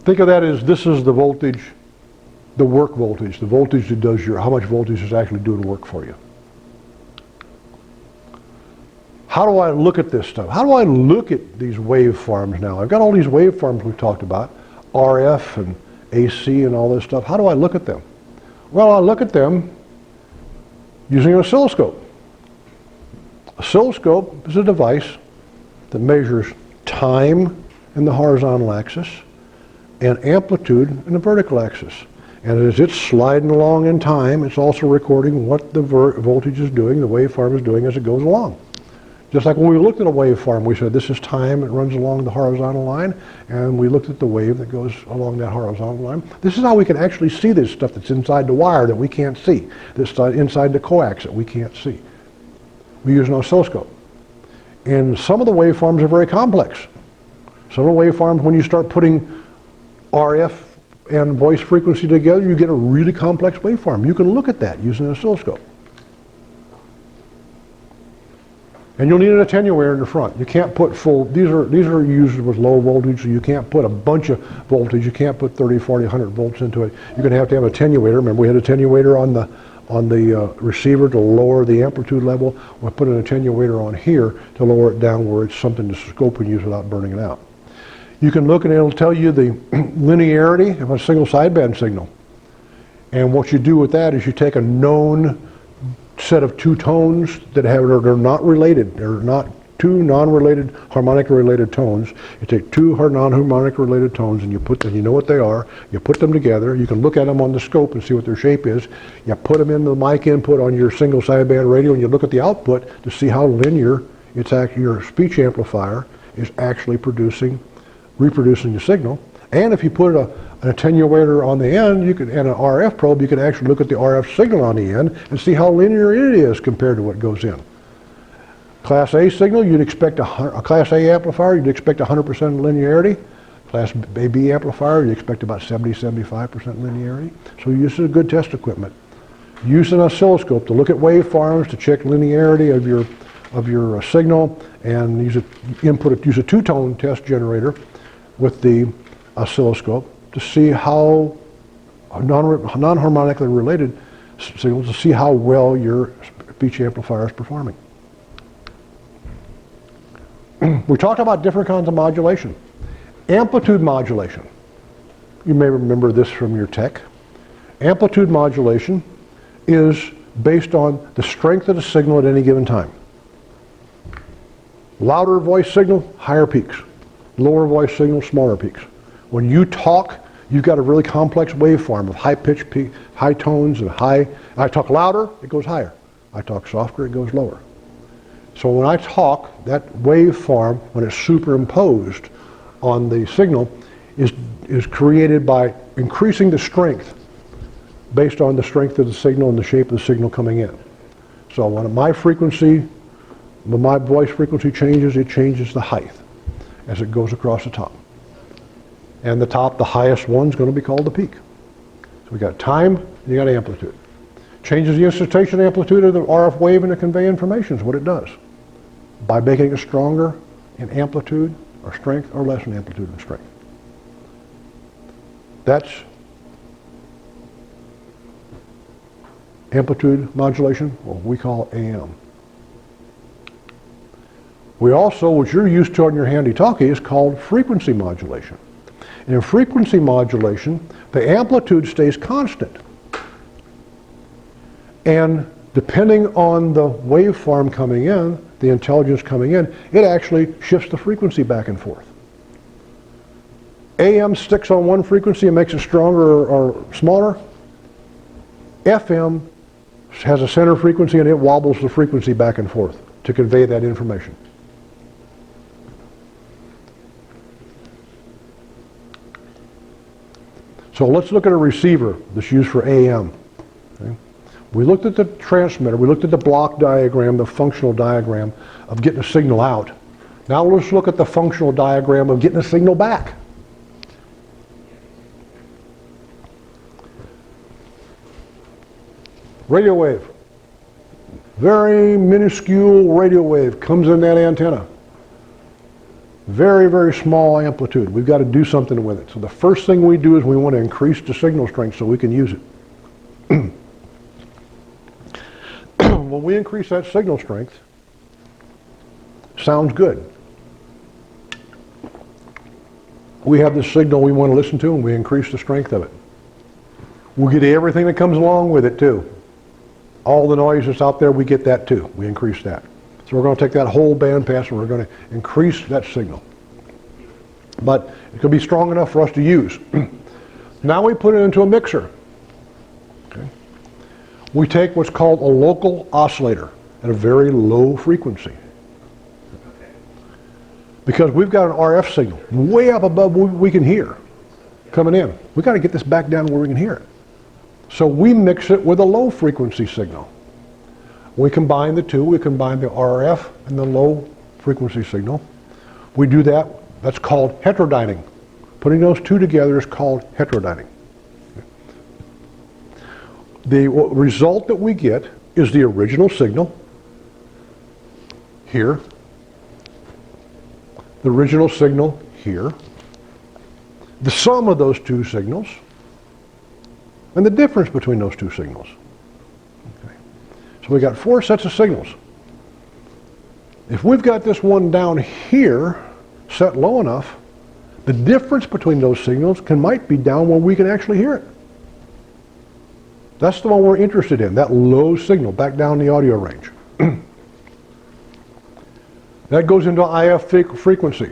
Think of that as this is the voltage, the work voltage, the voltage that does how much voltage is actually doing work for you. How do I look at this stuff? How do I look at these waveforms now? I've got all these waveforms we've talked about, RF and AC and all this stuff. How do I look at them? Well, I look at them using an oscilloscope. Oscilloscope is a device that measures time in the horizontal axis and amplitude in the vertical axis. And as it's sliding along in time, it's also recording what the voltage is doing, the waveform is doing as it goes along. Just like when we looked at a waveform, we said this is time, it runs along the horizontal line, and we looked at the wave that goes along that horizontal line. This is how we can actually see this stuff that's inside the wire that we can't see, this stuff inside the coax that we can't see. We use an oscilloscope. And some of the waveforms are very complex. Some of the waveforms, when you start putting RF, and voice frequency together, you get a really complex waveform. You can look at that using an oscilloscope. And you'll need an attenuator in the front. You can't put full, these are used with low voltage, so you can't put a bunch of voltage. You can't put 30, 40, 100 volts into it. You're going to have an attenuator. Remember, we had an attenuator on the receiver to lower the amplitude level. We'll put an attenuator on here to lower it down where it's something the scope can use without burning it out. You can look and it'll tell you the linearity of a single sideband signal. And what you do with that is you take a known set of two tones that they're not related. They're not two non-related harmonically related tones. You take two non-harmonically related tones and you put them, you know what they are, you put them together, you can look at them on the scope and see what their shape is. You put them in the mic input on your single sideband radio and you look at the output to see how linear it's actually, your speech amplifier is actually reproducing the signal. And if you put an attenuator on the end, you could, and an RF probe, you could actually look at the RF signal on the end and see how linear it is compared to what goes in. Class A signal, you'd expect a Class A amplifier, you'd expect 100% linearity. Class B amplifier, you'd expect about 70-75% linearity. So this is a good test equipment. Use an oscilloscope to look at waveforms, to check linearity of your signal, and use a two-tone test generator with the oscilloscope to see how non-harmonically related signals, to see how well your speech amplifier is performing. We talked about different kinds of modulation. Amplitude modulation. You may remember this from your tech. Amplitude modulation is based on the strength of the signal at any given time. Louder voice signal, higher peaks. Lower voice signal, smaller peaks. When you talk, you've got a really complex waveform of high pitch, high tones, and high. I talk louder, it goes higher. I talk softer, it goes lower. So when I talk, that waveform, when it's superimposed on the signal, is created by increasing the strength based on the strength of the signal and the shape of the signal coming in. So when my voice frequency changes, it changes the height as it goes across the top. And the highest one's going to be called the peak. So we got time, and you got amplitude. Changes the instantation amplitude of the RF wave and to convey information is what it does. By making it stronger in amplitude or strength or less in amplitude and strength. That's amplitude modulation, what we call AM. We also, what you're used to on your handy-talkie, is called frequency modulation. And in frequency modulation, the amplitude stays constant. And depending on the waveform coming in, the intelligence coming in, it actually shifts the frequency back and forth. AM sticks on one frequency and makes it stronger or smaller. FM has a center frequency and it wobbles the frequency back and forth to convey that information. So let's look at a receiver that's used for AM. Okay? We looked at the transmitter, we looked at the block diagram, the functional diagram of getting a signal out. Now let's look at the functional diagram of getting a signal back. Radio wave. Very minuscule radio wave comes in that antenna. Very, very small amplitude. We've got to do something with it. So the first thing we do is we want to increase the signal strength so we can use it. When we increase that signal strength, sounds good. We have this signal we want to listen to and we increase the strength of it. We'll get everything that comes along with it too. All the noise that's out there, we get that too. We increase that. So we're going to take that whole bandpass and we're going to increase that signal. But it could be strong enough for us to use. Now we put it into a mixer. Okay. We take what's called a local oscillator at a very low frequency. Because we've got an RF signal way up above what we can hear coming in. We've got to get this back down where we can hear it. So we mix it with a low frequency signal. We combine the two. We combine the RF and the low frequency signal. We do that. That's called heterodyning. Putting those two together is called heterodyning. the result that we get is the original signal here, the original signal here, the sum of those two signals, and the difference between those two signals. Okay. So we got 4 sets of signals. If we've got this one down here set low enough, the difference between those signals might be down where we can actually hear it. That's the one we're interested in, that low signal back down the audio range. That goes into IF frequency.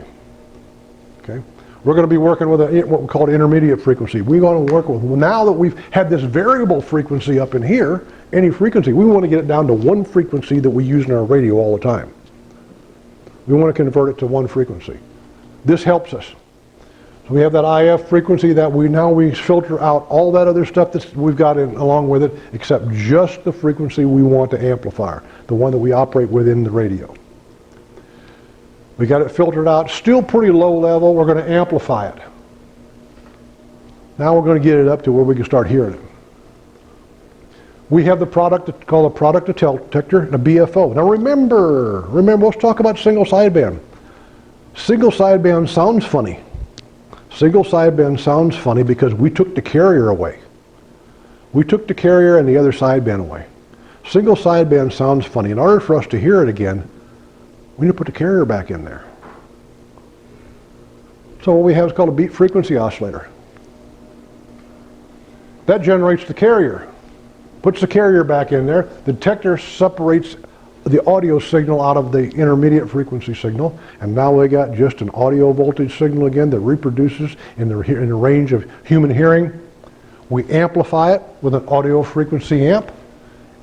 Okay. We're going to be working with what we call intermediate frequency. We want to work with, now that we've had this variable frequency up in here, any frequency, we want to get it down to one frequency that we use in our radio all the time. We want to convert it to one frequency. This helps us. So we have that IF frequency that we filter out all that other stuff that we've got along with it, except just the frequency we want to amplify, the one that we operate within the radio. We got it filtered out, still pretty low level. We're going to amplify it. Now we're going to get it up to where we can start hearing it. We have the product called a product detector and a BFO. Now remember, let's talk about single sideband. Single sideband sounds funny. Single sideband sounds funny because we took the carrier away. We took the carrier and the other sideband away. Single sideband sounds funny. In order for us to hear it again, we need to put the carrier back in there. So what we have is called a beat frequency oscillator. That generates the carrier, puts the carrier back in there. The detector separates the audio signal out of the intermediate frequency signal, and now we got just an audio voltage signal again that reproduces in the range of human hearing. We amplify it with an audio frequency amp,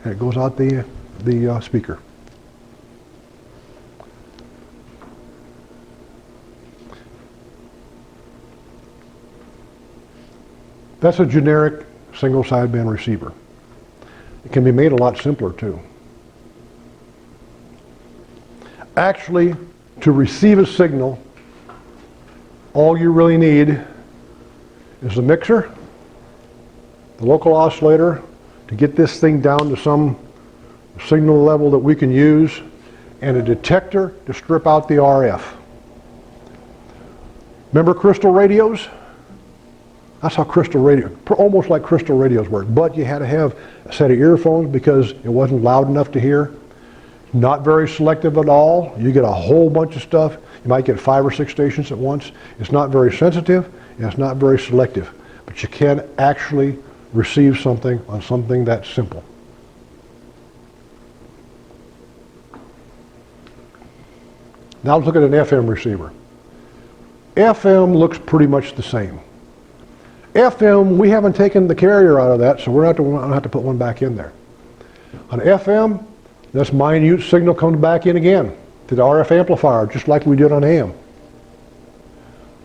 and it goes out the speaker. That's a generic single sideband receiver. It can be made a lot simpler too. Actually, to receive a signal, all you really need is a mixer, the local oscillator to get this thing down to some signal level that we can use, and a detector to strip out the RF. Remember crystal radios? That's how almost like crystal radios work, but you had to have a set of earphones because it wasn't loud enough to hear. Not very selective at all. You get a whole bunch of stuff. You might get 5 or 6 stations at once. It's not very sensitive, and it's not very selective, but you can actually receive something on something that simple. Now let's look at an FM receiver. FM looks pretty much the same. FM, we haven't taken the carrier out of that, so we're not going to have to put one back in there. On FM, this minute signal comes back in again to the RF amplifier, just like we did on AM.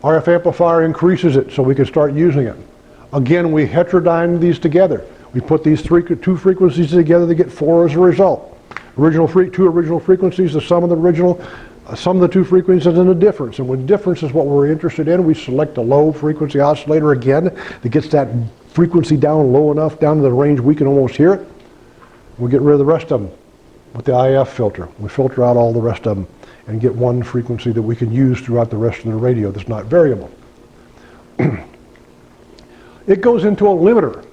RF amplifier increases it so we can start using it. Again, we heterodyne these together. We put these two frequencies together to get 4 as a result. Two original frequencies, the sum of the two frequencies and the difference. And when difference is what we're interested in, we select a low frequency oscillator again that gets that frequency down low enough, down to the range we can almost hear it. We get rid of the rest of them with the IF filter. We filter out all the rest of them and get one frequency that we can use throughout the rest of the radio that's not variable. It goes into a limiter.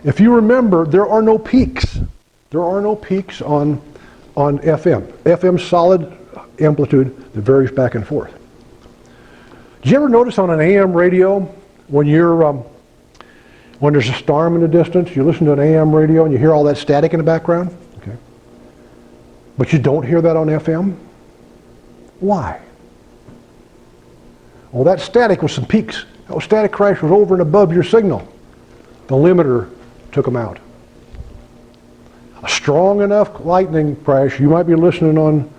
If you remember, there are no peaks. There are no peaks on FM. FM solid amplitude that varies back and forth. Did you ever notice on an AM radio when there's a storm in the distance, you listen to an AM radio and you hear all that static in the background? Okay. But you don't hear that on FM? Why? Well, that static was some peaks. That static crash was over and above your signal. The limiter took them out. A strong enough lightning crash, you might be listening on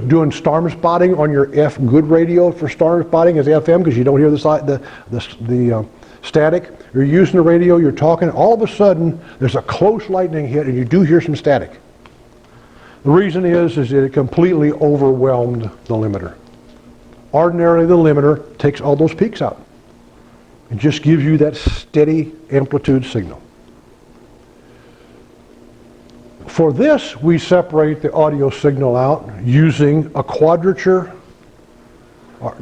doing storm spotting on your good radio for storm spotting as FM because you don't hear the static. You're using the radio, you're talking, all of a sudden there's a close lightning hit and you do hear some static. The reason is that it completely overwhelmed the limiter. Ordinarily the limiter takes all those peaks out. It just gives you that steady amplitude signal. For this, we separate the audio signal out using a quadrature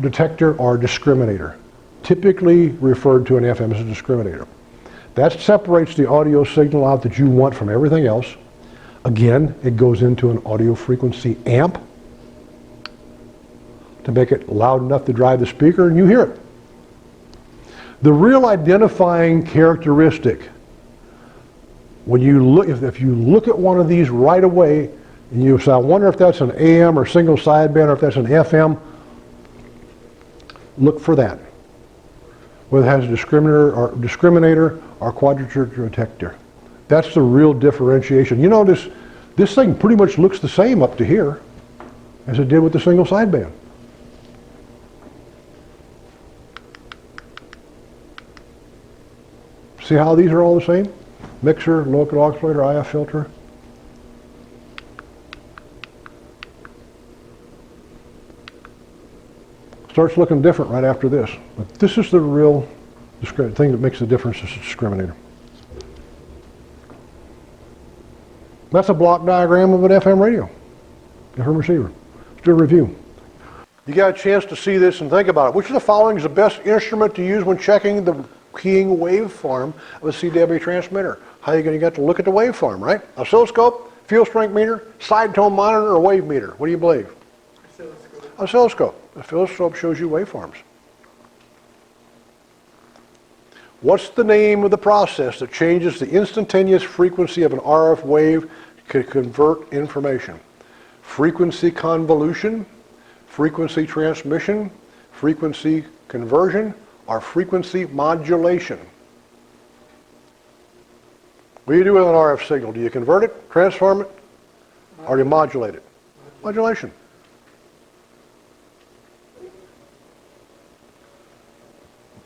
detector or discriminator, typically referred to in FM as a discriminator. That separates the audio signal out that you want from everything else. Again, it goes into an audio frequency amp to make it loud enough to drive the speaker, and you hear it. The real identifying characteristic, when you look, if you look at one of these right away, and you say, I wonder if that's an AM or single sideband or if that's an FM, look for that. Whether it has a discriminator or quadrature detector. That's the real differentiation. You know, this thing pretty much looks the same up to here as it did with the single sideband. See how these are all the same? Mixer, local oscillator, IF filter. Starts looking different right after this. But this is the real thing that makes the difference as a discriminator. That's a block diagram of an FM radio, FM receiver. Let's do a review. You got a chance to see this and think about it. Which of the following is the best instrument to use when checking the keying waveform of a CW transmitter? How are you going to get to look at the waveform, right? Oscilloscope, field strength meter, side tone monitor, or wave meter? What do you believe? Oscilloscope. Oscilloscope. The oscilloscope shows you waveforms. What's the name of the process that changes the instantaneous frequency of an RF wave to convert information? Frequency convolution, frequency transmission, frequency conversion, or frequency modulation? What do you do with an RF signal? Do you convert it, transform it, or do you modulate it? Modulation.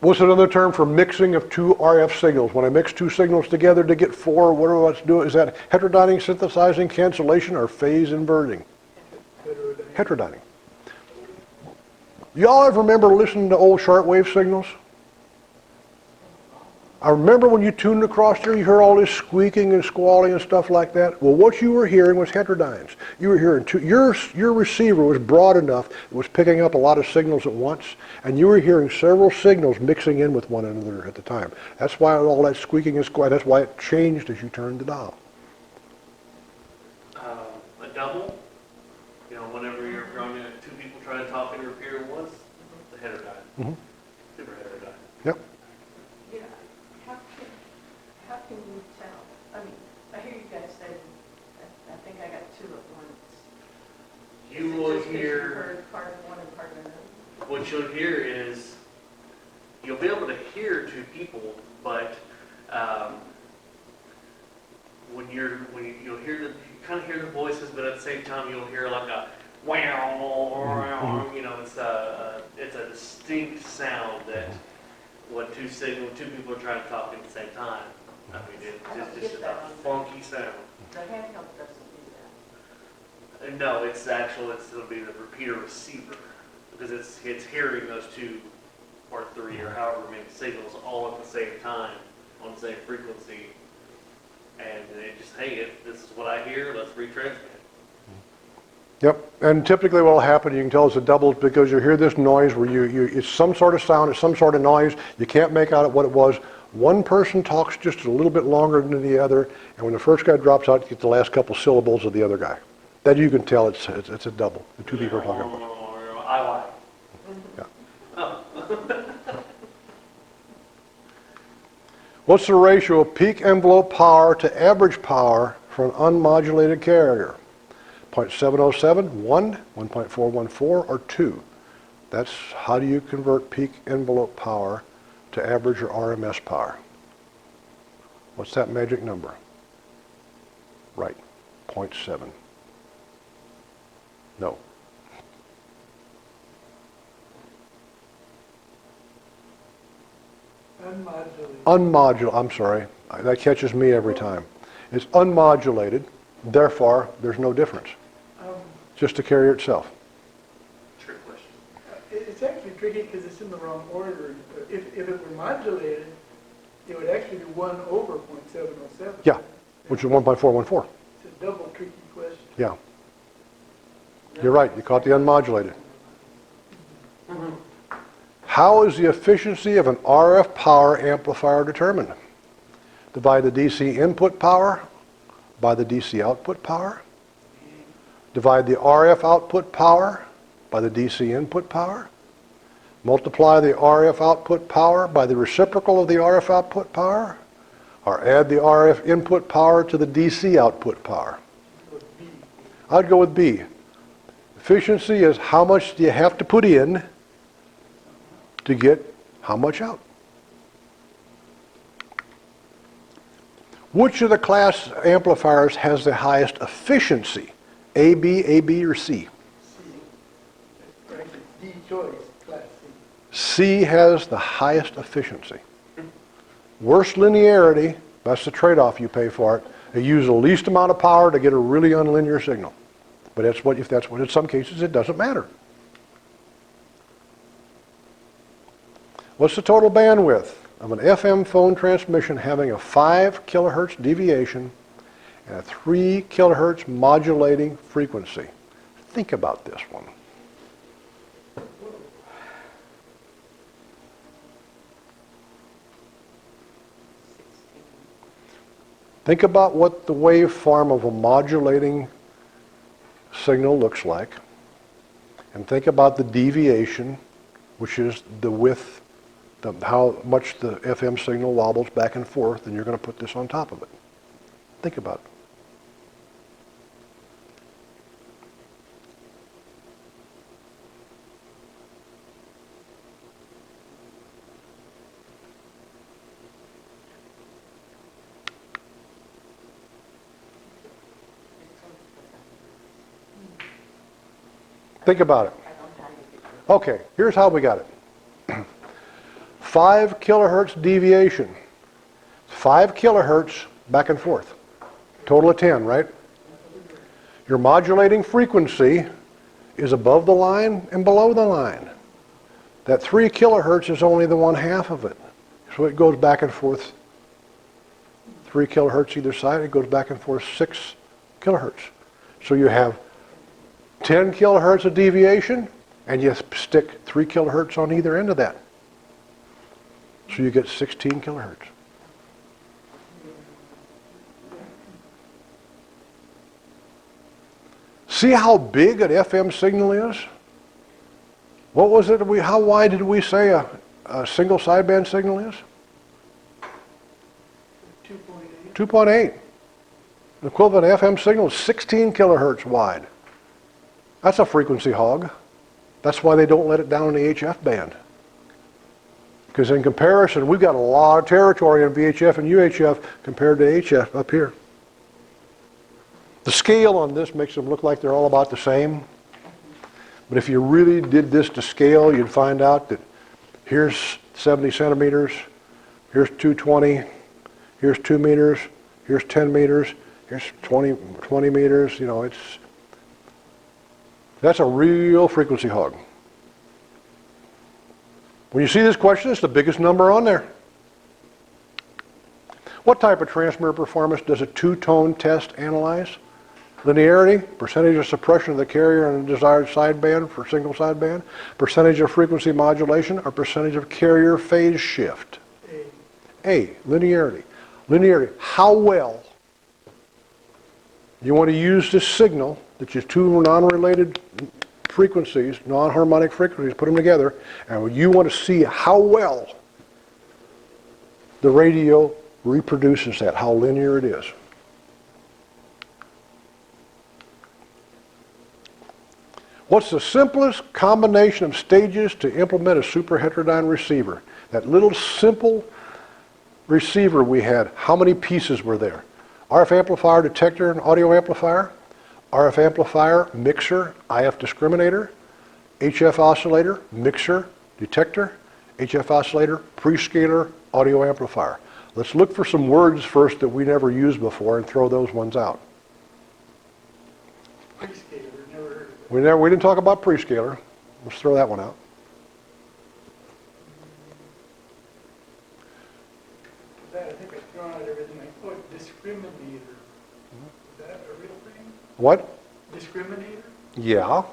What's another term for mixing of two RF signals? When I mix two signals together to get four, what do I do? Is that heterodyning, synthesizing, cancellation, or phase inverting? Heterodyning. Y'all ever remember listening to old shortwave signals? I remember when you tuned across there, you heard all this squeaking and squalling and stuff like that. Well, what you were hearing was heterodynes. You were hearing your receiver was broad enough, it was picking up a lot of signals at once, and you were hearing several signals mixing in with one another at the time. That's why all that squeaking and squalling, that's why it changed as you turned the dial. A double, you know, whenever you're running two people trying to talk in your ear at once, the heterodyne. Mm-hmm. Super heterodyne. Yep. Yeah, how can you tell? I mean, I hear you guys say, I think I got two at once. You Is it will just 'cause you hear, heard part of one and part of another? what you'll hear is, you'll be able to hear two people, but you'll hear you kind of hear the voices, but at the same time you'll hear like a wow, you know, it's a distinct sound that when two people are trying to talk at the same time. I mean, it's just a funky sound. The handheld doesn't do that. No, it'll be the repeater receiver, because it's hearing those two or three or however many signals all at the same time on the same frequency, and it just, hey, if this is what I hear, let's retransmit. Yep, and typically what will happen, you can tell it's a double, because you hear this noise where it's some sort of sound, it's some sort of noise, you can't make out what it was. One person talks just a little bit longer than the other, and when the first guy drops out, you get the last couple syllables of the other guy. That you can tell it's a double, the two people are talking about. I like. Yeah. Oh. What's the ratio of peak envelope power to average power for an unmodulated carrier? 0.707, 1, 1.414, or 2. That's how do you convert peak envelope power to average or RMS power? What's that magic number? Right, 0.7. No. Unmodulated. I'm sorry, that catches me every time. It's unmodulated, therefore there's no difference. Just the carrier itself. Trick question. It's actually tricky because it's in the wrong order. If it were modulated, it would actually be 1 over 0.707. Yeah, which is 1.414. It's a double tricky question. Yeah. You're right, you caught the unmodulated. How is the efficiency of an RF power amplifier determined? Divide the DC input power by the DC output power. Divide the RF output power by the DC input power. Multiply the RF output power by the reciprocal of the RF output power, or add the RF input power to the DC output power. I'd go with B. Efficiency is how much do you have to put in to get how much out. Which of the class amplifiers has the highest efficiency? AB, AB, or C? Right, D choice, class C. C has the highest efficiency. Worst linearity, that's the trade-off you pay for it. They use the least amount of power to get a really unlinear signal. But if that's what in some cases, it doesn't matter. What's the total bandwidth of an FM phone transmission having a 5 kilohertz deviation and a 3 kilohertz modulating frequency? Think about this one. Think about what the waveform of a modulating signal looks like, and think about the deviation, which is the width, how much the FM signal wobbles back and forth, and you're going to put this on top of it. Think about it. Think about it. Okay, here's how we got it. 5 kilohertz deviation. 5 kilohertz back and forth. Total of 10, right? Your modulating frequency is above the line and below the line. That 3 kilohertz is only the 1/2 of it. So it goes back and forth 3 kilohertz either side. It goes back and forth 6 kilohertz. So you have 10 kilohertz of deviation, and you stick 3 kilohertz on either end of that. So you get 16 kilohertz. See how big an FM signal is? What was it? How wide did we say a single sideband signal is? 2.8. 2.8. The equivalent FM signal is 16 kilohertz wide. That's a frequency hog. That's why they don't let it down in the HF band. Because in comparison, we've got a lot of territory in VHF and UHF compared to HF up here. The scale on this makes them look like they're all about the same. But if you really did this to scale, you'd find out that here's 70 centimeters, here's 220, here's 2 meters, here's 10 meters, here's 20 meters. You know, that's a real frequency hog. When you see this question, it's the biggest number on there. What type of transmitter performance does a two-tone test analyze? Linearity, percentage of suppression of the carrier in the desired sideband for single sideband, percentage of frequency modulation, or percentage of carrier phase shift? A, linearity. Linearity, how well you want to use this signal, that is two non-related frequencies, non-harmonic frequencies, put them together, and you want to see how well the radio reproduces that, how linear it is. What's the simplest combination of stages to implement a super heterodyne receiver? That little simple receiver we had, how many pieces were there? RF amplifier, detector, and audio amplifier. RF amplifier, mixer, IF discriminator. HF oscillator, mixer, detector. HF oscillator, prescaler, audio amplifier. Let's look for some words first that we never used before and throw those ones out. Prescaler, never heard of it. We didn't talk about prescaler. Let's throw that one out. I think I've thrown out everything. Discriminator. that a real thing? What? Discriminator? Yeah. Okay.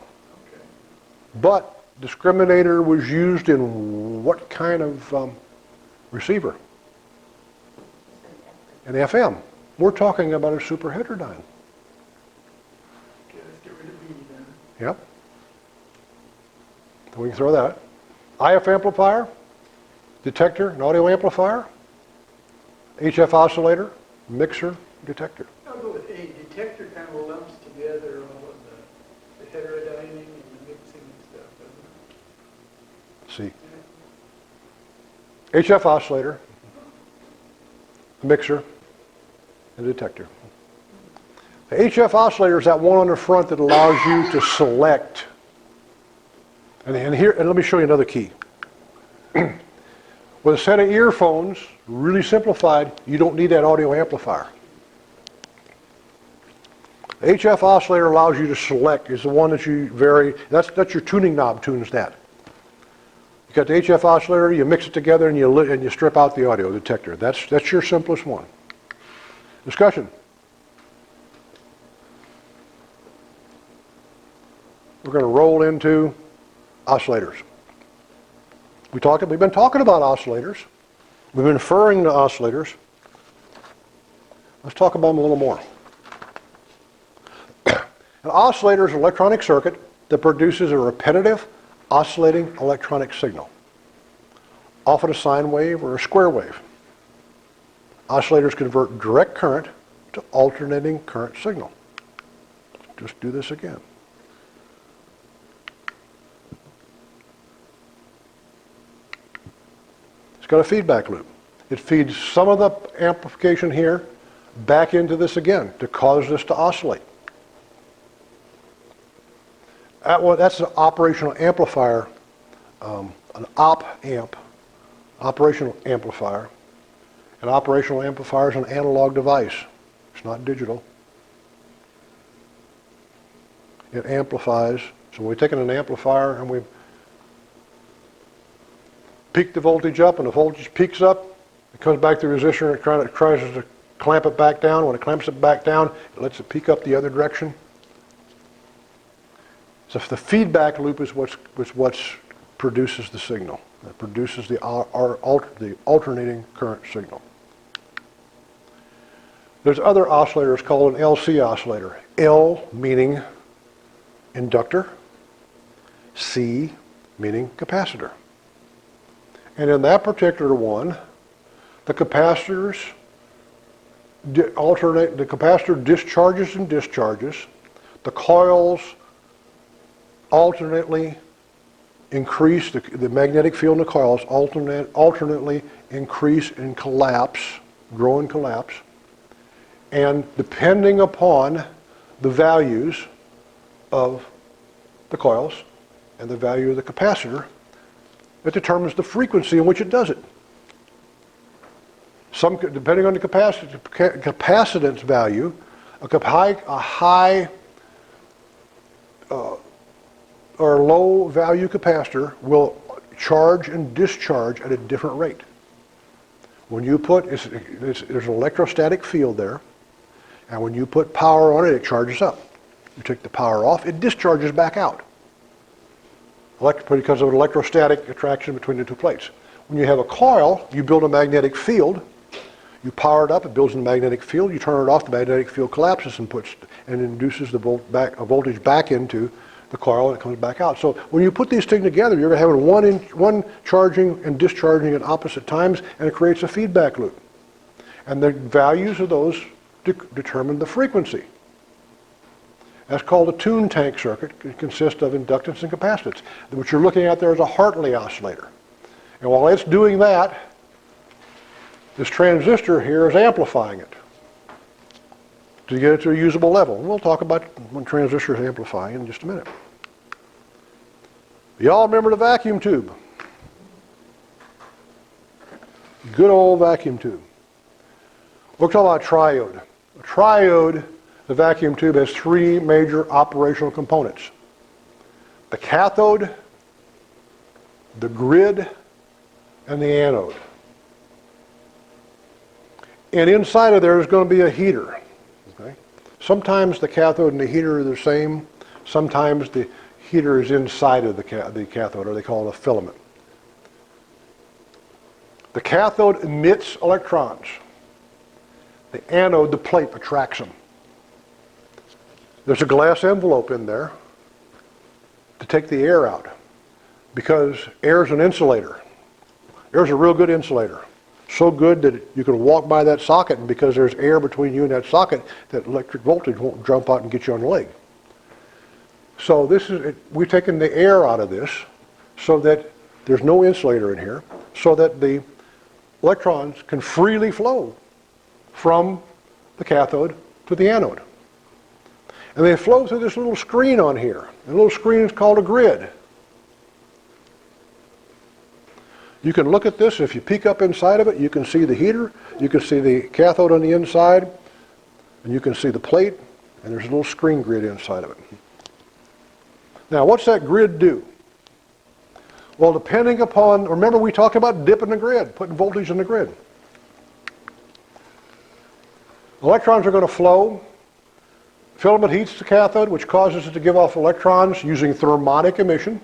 But discriminator was used in what kind of receiver? An FM. We're talking about a super heterodyne. Okay, let's get rid of B then. Yep. So we can throw that. IF amplifier, detector, and audio amplifier, HF oscillator, mixer, detector. I'll go with A. Detector kind of lumps together all of the heterodyning and the mixing and stuff, doesn't it? See. HF oscillator, mixer, and detector. The HF oscillator is that one on the front that allows you to select. And here, and let me show you another key. With a set of earphones, really simplified, you don't need that audio amplifier. The HF oscillator allows you to select, is the one that you vary, that's your tuning knob tunes that. You got the HF oscillator, you mix it together and you strip out the audio detector. That's your simplest one. Discussion. We're going to roll into oscillators. We've been talking about oscillators. We've been referring to oscillators. Let's talk about them a little more. An oscillator is an electronic circuit that produces a repetitive, oscillating electronic signal, often a sine wave or a square wave. Oscillators convert direct current to alternating current signal. Just do this again. It's got a feedback loop. It feeds some of the amplification here back into this again to cause this to oscillate. That's an operational amplifier, an op-amp, operational amplifier. An operational amplifier is an analog device. It's not digital. It amplifies. So we've taken an amplifier and we've peaked the voltage up, and the voltage peaks up. It comes back to the resistor and it tries to clamp it back down. When it clamps it back down, it lets it peak up the other direction. So the feedback loop is what produces the signal. It produces the alternating current signal. There's other oscillators called an LC oscillator. L meaning inductor, C meaning capacitor. And in that particular one, the capacitor discharges and discharges. The coils alternately increase, the magnetic field in the coils alternately increase and collapse, grow and collapse. And depending upon the values of the coils and the value of the capacitor, it determines the frequency in which it does it. Depending on the capacitance value, a high or low value capacitor will charge and discharge at a different rate. When you put, there's an electrostatic field there, and when you put power on it, it charges up. You take the power off, it discharges back out. Because of an electrostatic attraction between the two plates. When you have a coil, you build a magnetic field. You power it up, it builds a magnetic field. You turn it off, the magnetic field collapses and induces a voltage back into the coil, and it comes back out. So when you put these things together, you're going to have one charging and discharging at opposite times, and it creates a feedback loop. And the values of those determine the frequency. That's called a tune tank circuit. It consists of inductance and capacitance. What you're looking at there is a Hartley oscillator. And while it's doing that, this transistor here is amplifying it to get it to a usable level. And we'll talk about when transistors amplify in just a minute. Y'all remember the vacuum tube? Good old vacuum tube. We're talking about a triode. A triode, the vacuum tube, has three major operational components. The cathode, the grid, and the anode. And inside of there is going to be a heater. Okay? Sometimes the cathode and the heater are the same. Sometimes the heater is inside of the cathode, or they call it a filament. The cathode emits electrons. The anode, the plate, attracts them. There's a glass envelope in there to take the air out, because air is an insulator. Air is a real good insulator. So good that you can walk by that socket, and because there's air between you and that socket, that electric voltage won't jump out and get you on the leg. So we've taken the air out of this so that there's no insulator in here, so that the electrons can freely flow from the cathode to the anode. And they flow through this little screen on here. The little screen is called a grid. You can look at this. If you peek up inside of it, you can see the heater, you can see the cathode on the inside, and you can see the plate, and there's a little screen grid inside of it. Now, what's that grid do? Well, depending upon, remember we talked about dipping the grid, putting voltage in the grid. Electrons are going to flow. Filament heats the cathode, which causes it to give off electrons using thermotic emission.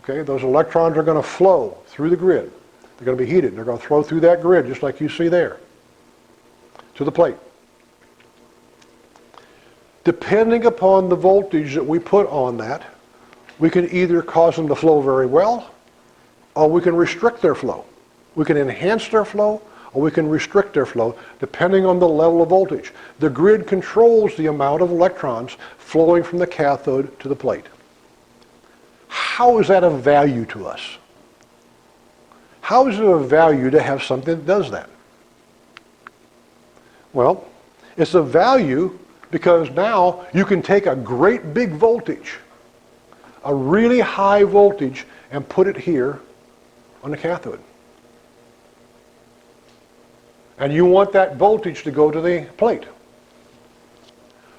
Okay, those electrons are going to flow through the grid. They're going to be heated. They're going to flow through that grid, just like you see there, to the plate. Depending upon the voltage that we put on that, we can either cause them to flow very well, or we can restrict their flow. We can enhance their flow, or we can restrict their flow, depending on the level of voltage. The grid controls the amount of electrons flowing from the cathode to the plate. How is that of value to us? How is it of value to have something that does that? Well, it's of value because now you can take a great big voltage, a really high voltage, and put it here on the cathode. And you want that voltage to go to the plate.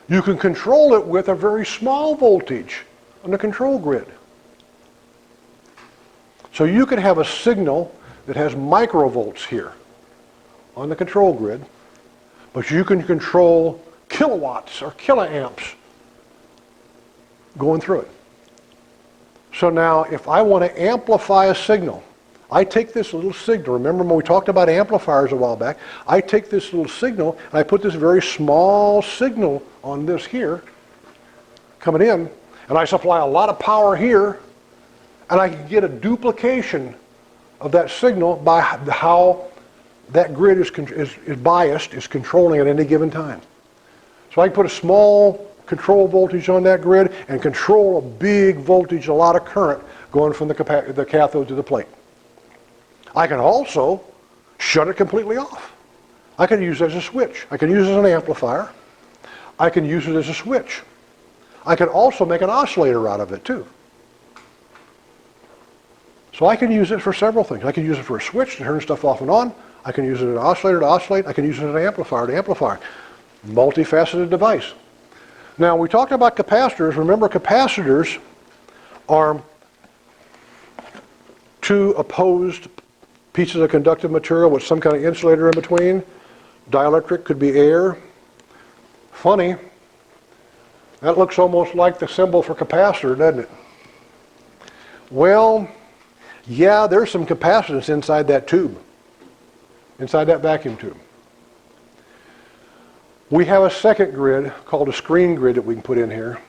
You can control it with a very small voltage on the control grid. So you could have a signal that has microvolts here on the control grid, but you can control kilowatts or kiloamps going through it. So now if I want to amplify a signal, I take this little signal. Remember when we talked about amplifiers a while back? I take this little signal and I put this very small signal on this here coming in, and I supply a lot of power here, and I can get a duplication of that signal by how that grid is biased, is controlling at any given time. So I can put a small control voltage on that grid and control a big voltage, a lot of current going from the cathode to the plate. I can also shut it completely off. I can use it as a switch. I can use it as an amplifier. I can use it as a switch. I can also make an oscillator out of it too. So I can use it for several things. I can use it for a switch to turn stuff off and on. I can use it as an oscillator to oscillate. I can use it as an amplifier to amplify. Multifaceted device. Now we talked about capacitors. Remember, capacitors are two opposed pieces of conductive material with some kind of insulator in between. Dielectric could be air. Funny, that looks almost like the symbol for capacitor, doesn't it? Well, yeah, there's some capacitance inside that tube, inside that vacuum tube. We have a second grid called a screen grid that we can put in here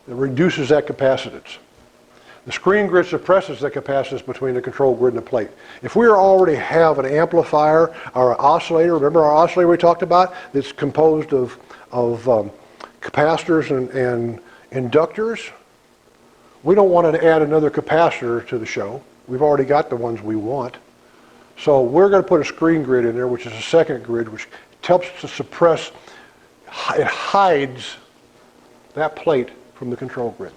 that reduces that capacitance. The screen grid suppresses the capacitance between the control grid and the plate. If we already have an amplifier or an oscillator, remember our oscillator we talked about that's composed of capacitors and inductors? We don't want to add another capacitor to the show. We've already got the ones we want. So we're going to put a screen grid in there, which is a second grid, which helps to suppress, it hides that plate from the control grid.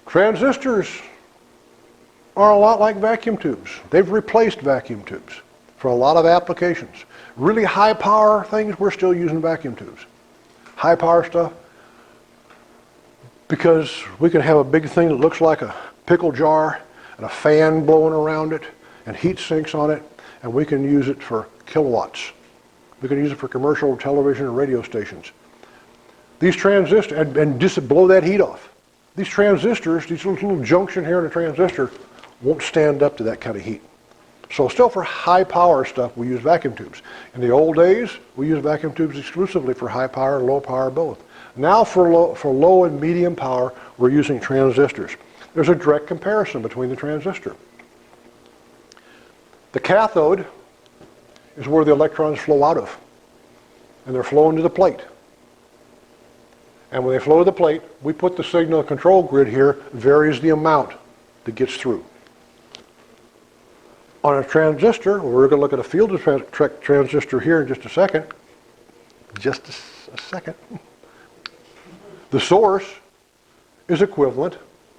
Transistors are a lot like vacuum tubes. They've replaced vacuum tubes for a lot of applications. Really high power things, we're still using vacuum tubes. High power stuff, because we can have a big thing that looks like a pickle jar and a fan blowing around it and heat sinks on it, and we can use it for kilowatts. We can use it for commercial television and radio stations. These transistors, and just blow that heat off. These transistors, these little junction here in a transistor, won't stand up to that kind of heat. So still for high power stuff, we use vacuum tubes. In the old days, we used vacuum tubes exclusively for high power and low power both. Now for low and medium power, we're using transistors. There's a direct comparison between the transistor. The cathode is where the electrons flow out of, and they're flowing to the plate. And when they flow to the plate, we put the signal control grid here, varies the amount that gets through. On a transistor, we're going to look at a field transistor here in just a second. Just a second. The source is equivalent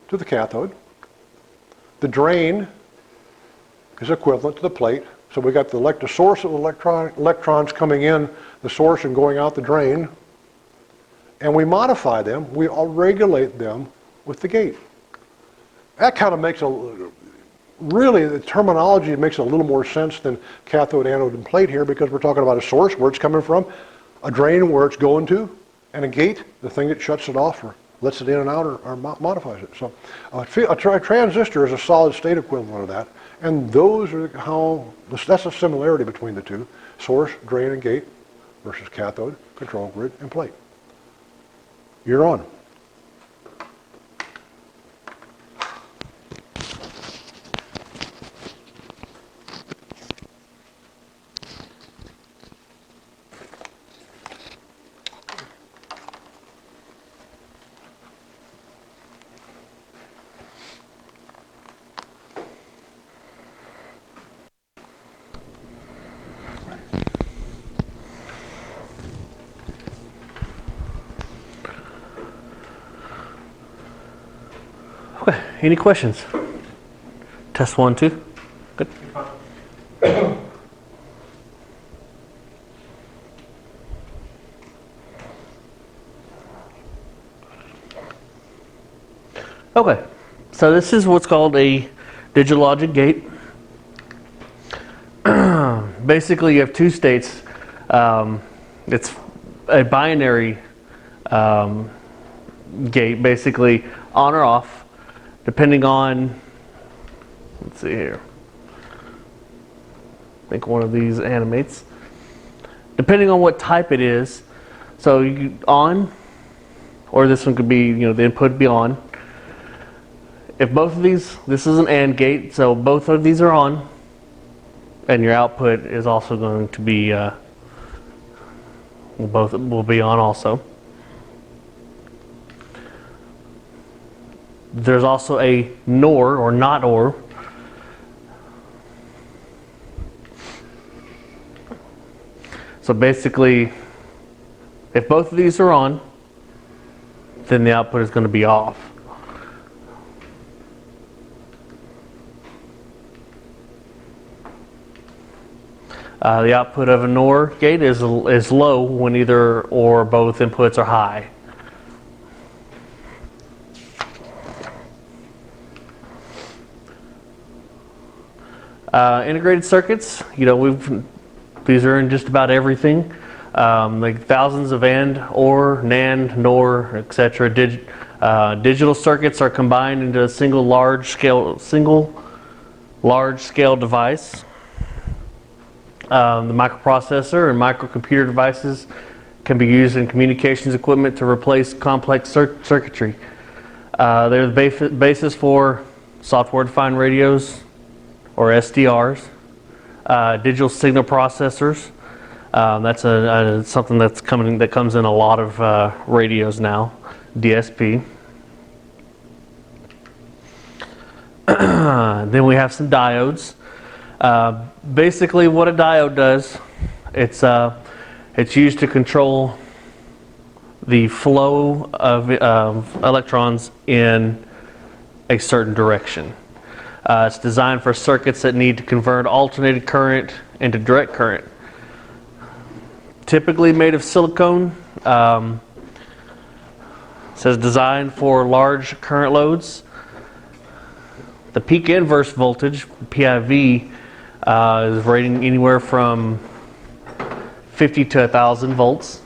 to the cathode. The drain is equivalent to the plate. So we got the source of electrons coming in the source and going out the drain. And we modify them. We all regulate them with the gate. That kind of makes really, the terminology makes a little more sense than cathode, anode, and plate here, because we're talking about a source, where it's coming from, a drain, where it's going to, and a gate, the thing that shuts it off or lets it in and out or modifies it. So a transistor is a solid state equivalent of that, and those are that's a similarity between the two: source, drain, and gate versus cathode, control grid, and plate. You're on. Okay, any questions? Test 1, 2. Good. Okay, so this is what's called a digital logic gate. Basically, you have two states. It's a binary gate, basically on or off, depending on, let's see here, I think one of these animates, depending on what type it is. So you on, or this one could be, the input would be on. If both of these, this is an AND gate, so both of these are on, and your output is also going to be, both will be on also. There's also a NOR, or not OR. So basically, if both of these are on, then the output is going to be off. The output of a NOR gate is low when either or both inputs are high. Integrated circuits, these are in just about everything, like thousands of AND, OR, NAND, NOR, etc. Digital circuits are combined into a single large scale device. The microprocessor and microcomputer devices can be used in communications equipment to replace complex circuitry. They're the basis for software-defined radios, or SDRs, digital signal processors. That's something that comes in a lot of radios now. DSP. Then we have some diodes. Basically, what a diode does, it's used to control the flow of electrons in a certain direction. It's designed for circuits that need to convert alternating current into direct current. Typically made of silicone. says designed for large current loads. The peak inverse voltage, PIV, is rating anywhere from 50 to 1,000 volts.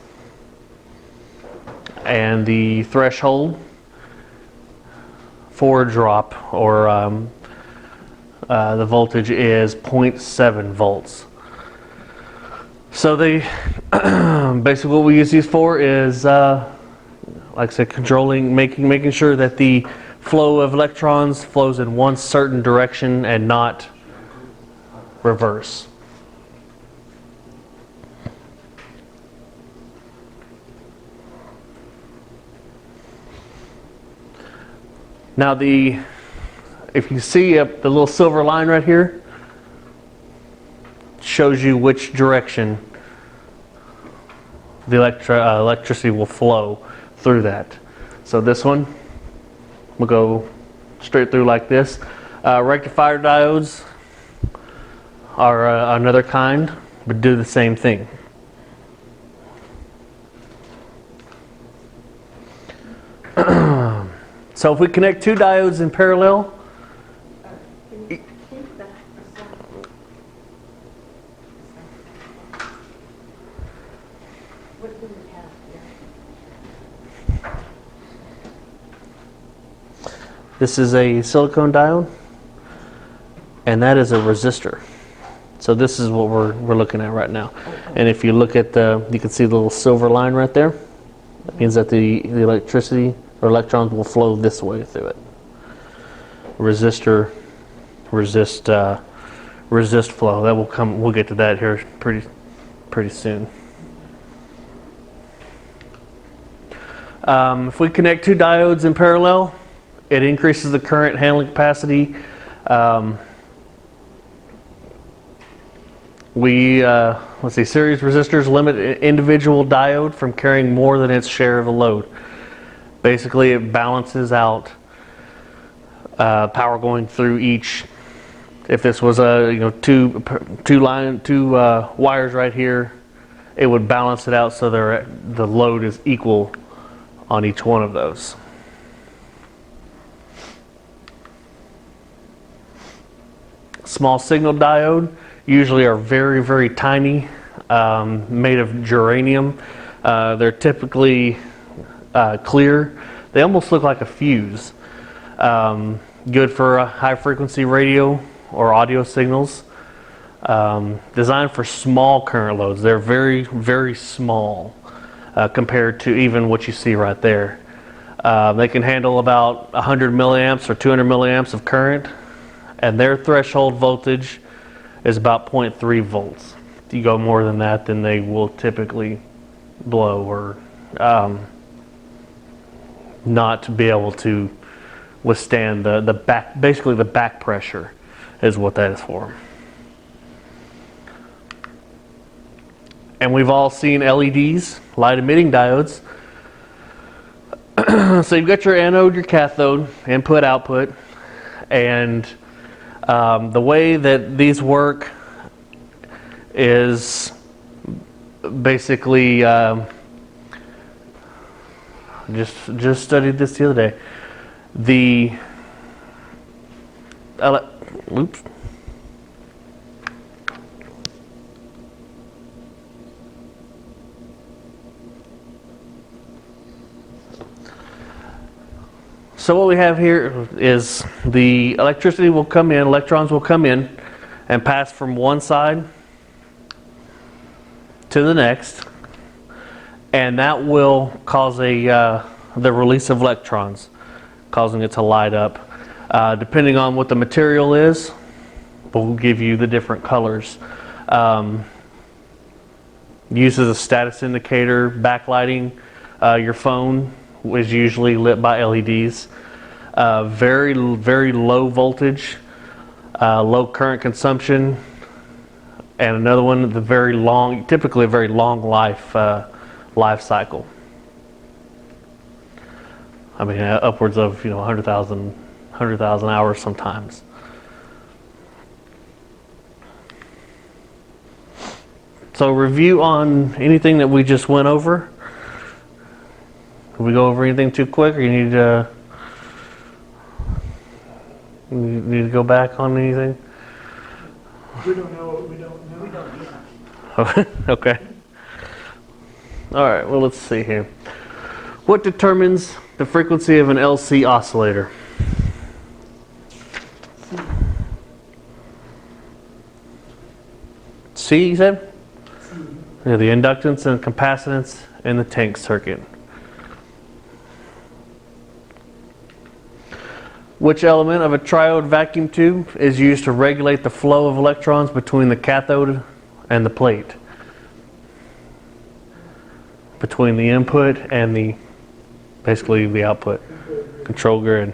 And the threshold for drop, or the voltage, is 0.7 volts. So they basically what we use these for is, like I said, controlling, making sure that the flow of electrons flows in one certain direction and not reverse. Now if you see the little silver line right here, shows you which direction the electricity will flow through that. So this one will go straight through like this. Rectifier diodes are another kind, but do the same thing. So if we connect two diodes in parallel, Can you keep that aside? What do we have here? this is a silicone diode, and that is a resistor. So this is what we're looking at right now. And if you look at you can see the little silver line right there. That means that the electricity or electrons will flow this way through it. Resistor, resist flow. That will come. We'll get to that here pretty soon. If we connect two diodes in parallel, it increases the current handling capacity. Let's see, series resistors limit an individual diode from carrying more than its share of the load. Basically, it balances out power going through each. If this was two wires right here, it would balance it out so the load is equal on each one of those. Small signal diode usually are very, very tiny, made of germanium. They're typically clear. They almost look like a fuse. Good for high frequency radio or audio signals. Designed for small current loads. They're very, very small compared to even what you see right there. They can handle about 100 milliamps or 200 milliamps of current, and their threshold voltage is about 0.3 volts. If you go more than that, then they will typically blow or not be able to withstand basically the back pressure is what that is for. And we've all seen LEDs, light emitting diodes. So you've got your anode, your cathode, input, output, and the way that these work is basically just studied this the other day. Oops. So what we have here is the electricity will come in, electrons will come in and pass from one side to the next, and that will cause the release of electrons, causing it to light up. Depending on what the material is, we'll give you the different colors. Use as a status indicator, backlighting. Your phone is usually lit by LEDs. Very, very low voltage, low current consumption, and another one, typically a very long life cycle. I mean, upwards of 100,000 hours sometimes. So review on anything that we just went over. Did we go over anything too quick, or you need to go back on anything? We don't know what we don't know. Okay. All right, well, let's see here. What determines the frequency of an LC oscillator? C, you said? Yeah, the inductance and capacitance in the tank circuit. Which element of a triode vacuum tube is used to regulate the flow of electrons between the cathode and the plate? Between the input and the, basically the output. Control grid.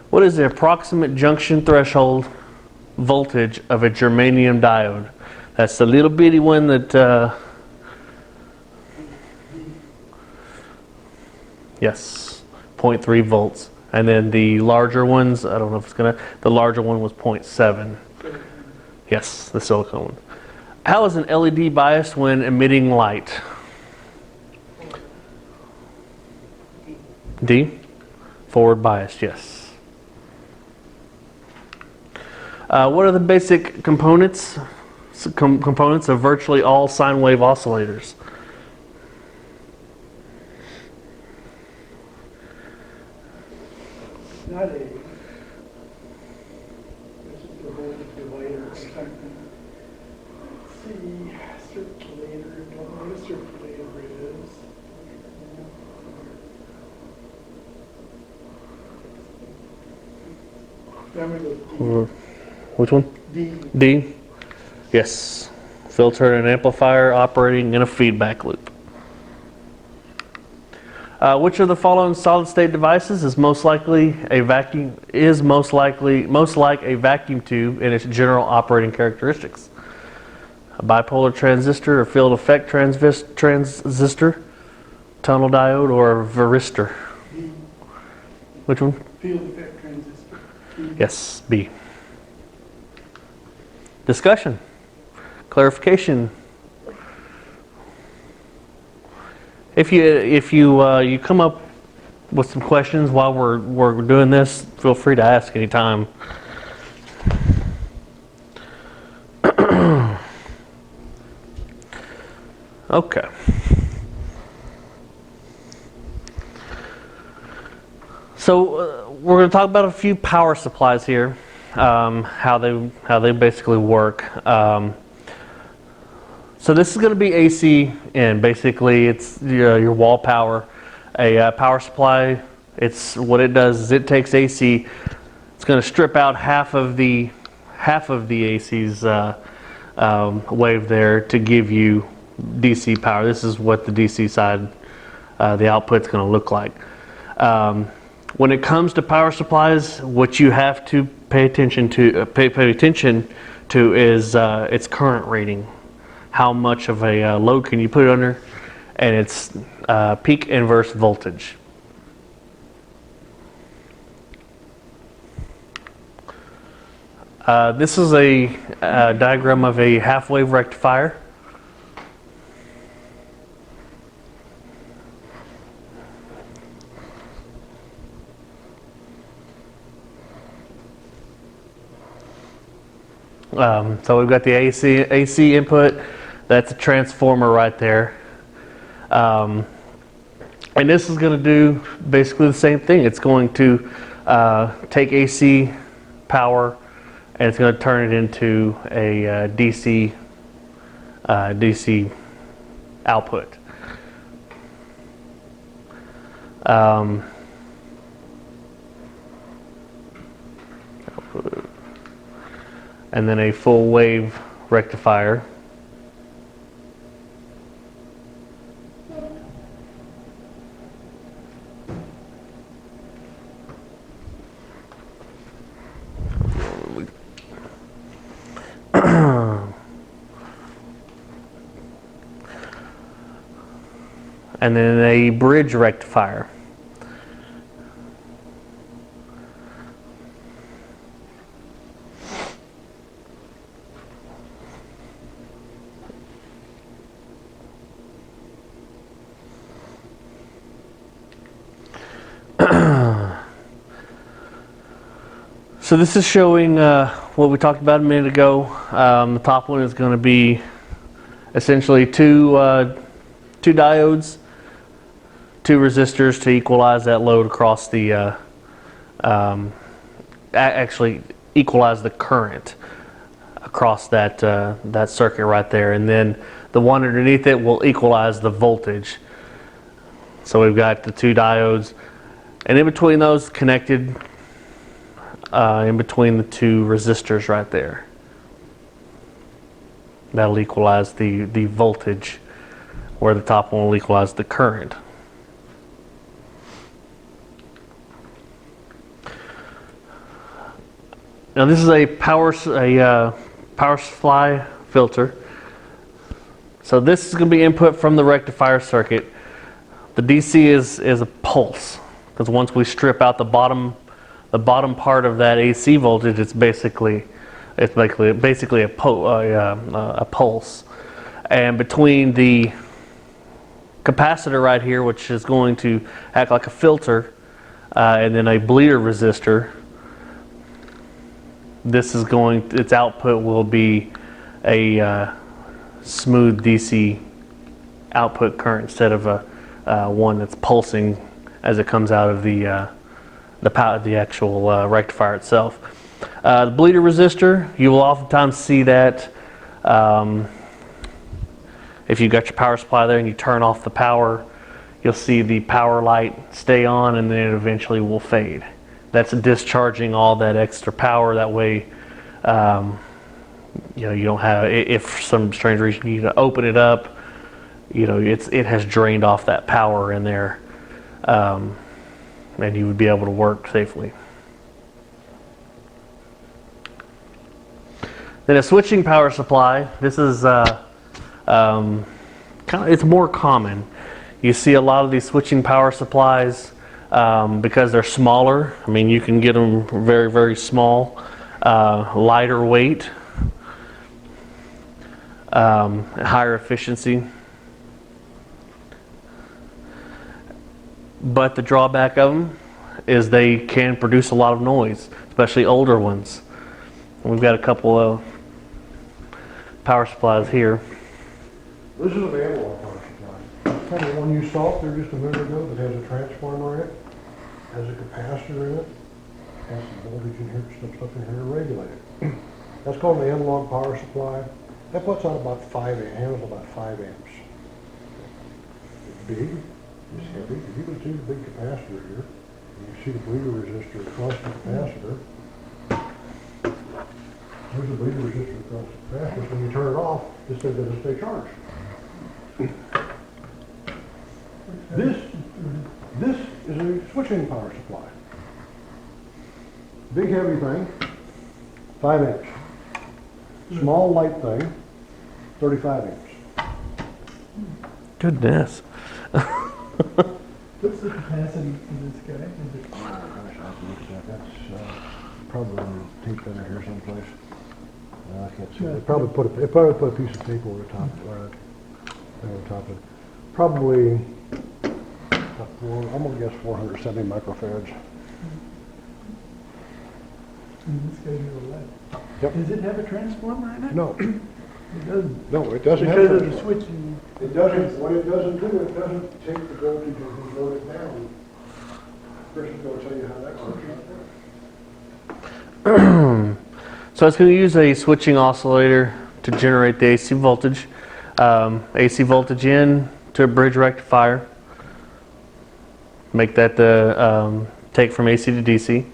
What is the approximate junction threshold voltage of a germanium diode? That's the little bitty one that, yes, 0.3 volts. And then the larger ones, I don't know if it's gonna, the larger one was 0.7. Yes, the silicone one. How is an LED biased when emitting light? D? Forward biased, yes. What are the basic components of virtually all sine wave oscillators? It's not a, this is the voltage divider or something. Let's see, circulator, don't know what a circulator is. I'm gonna go Which one? D. D? Yes. Filter and amplifier operating in a feedback loop. Which of the following solid state devices is most likely a vacuum most like a vacuum tube in its general operating characteristics? A bipolar transistor, a field effect transistor, tunnel diode, or a varistor? D. Which one? Field effect transistor. D. Yes, B. Discussion. Clarification. If you come up with some questions while we're doing this, feel free to ask anytime. Okay. So we're going to talk about a few power supplies here, how they basically work. So this is going to be AC in. Basically, it's your wall power. A power supply, it's what it does is it takes AC. It's going to strip out half of the AC's wave there to give you DC power. This is what the DC side, the output's going to look like. When it comes to power supplies, what you have to pay attention to is its current rating. How much of a load can you put it under, and its peak inverse voltage. This is a diagram of a half-wave rectifier. So we've got the AC input. That's a transformer right there. And this is going to do basically the same thing. It's going to take AC power and it's going to turn it into a DC output. And then a full wave rectifier. And then a bridge rectifier. So this is showing what we talked about a minute ago. The top one is going to be essentially two diodes, two resistors to equalize that load across the actually equalize the current across that that circuit right there, and then the one underneath it will equalize the voltage. So we've got the two diodes, and in between those connected in between the two resistors right there. That'll equalize the voltage, where the top one will equalize the current. Now this is a power supply filter. So this is going to be input from the rectifier circuit. The DC is a pulse, because once we strip out the bottom part of that AC voltage, it's basically a pulse. And between the capacitor right here, which is going to act like a filter, and then a bleeder resistor, its output will be a smooth DC output current instead of a one that's pulsing as it comes out of the actual rectifier itself. The bleeder resistor, you will oftentimes see that if you've got your power supply there and you turn off the power, you'll see the power light stay on and then it eventually will fade. That's discharging all that extra power. That way, you don't have, if for some strange reason you need to open it up, it has drained off that power in there, and you would be able to work safely. Then a switching power supply. This is it's more common. You see a lot of these switching power supplies because they're smaller. I mean, you can get them very, very small, lighter weight, higher efficiency. But the drawback of them is they can produce a lot of noise, especially older ones. We've got a couple of power supplies here. This is an analog power supply. It's kind of the one you saw up there just a minute ago that has a transformer in it, has a capacitor in it, has some voltage in here, some stuff in here to regulate it. That's called an analog power supply. That puts out about 5 amps, handles about 5 amps. It's big, it's heavy. If you can see the big capacitor here, you see the bleeder resistor across the capacitor. There's a bleeder resistor across the capacitor. When you turn it off, this thing doesn't stay charged. This is a switching power supply. Big heavy thing, 5 amps. Small light thing, 35 amps. Goodness. What's the capacity for this guy? Is it Oh, gosh, I have to look at that. That's probably taped under here someplace. I can't see. They probably put a piece of tape over the top, over the top of it. Probably about I'm gonna guess 470 microfarads. and this guy's real light? Yep. Does it have a transformer in it? No, It doesn't. no, it doesn't have. Because of to- the switching. It doesn't. What it doesn't do, it doesn't take the voltage and load it down. Chris is going to tell you how that works. So it's going to use a switching oscillator to generate the AC voltage. AC voltage in to a bridge rectifier. Make that take from AC to DC.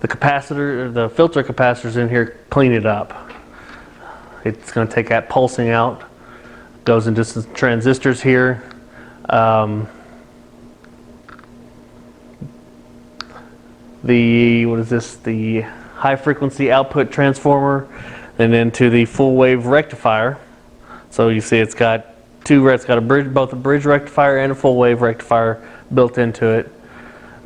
The capacitor, the filter capacitors in here, clean it up. It's going to take that pulsing out. Goes into some transistors here. The high frequency output transformer, and into the full wave rectifier. So you see it's got both a bridge rectifier and a full wave rectifier built into it.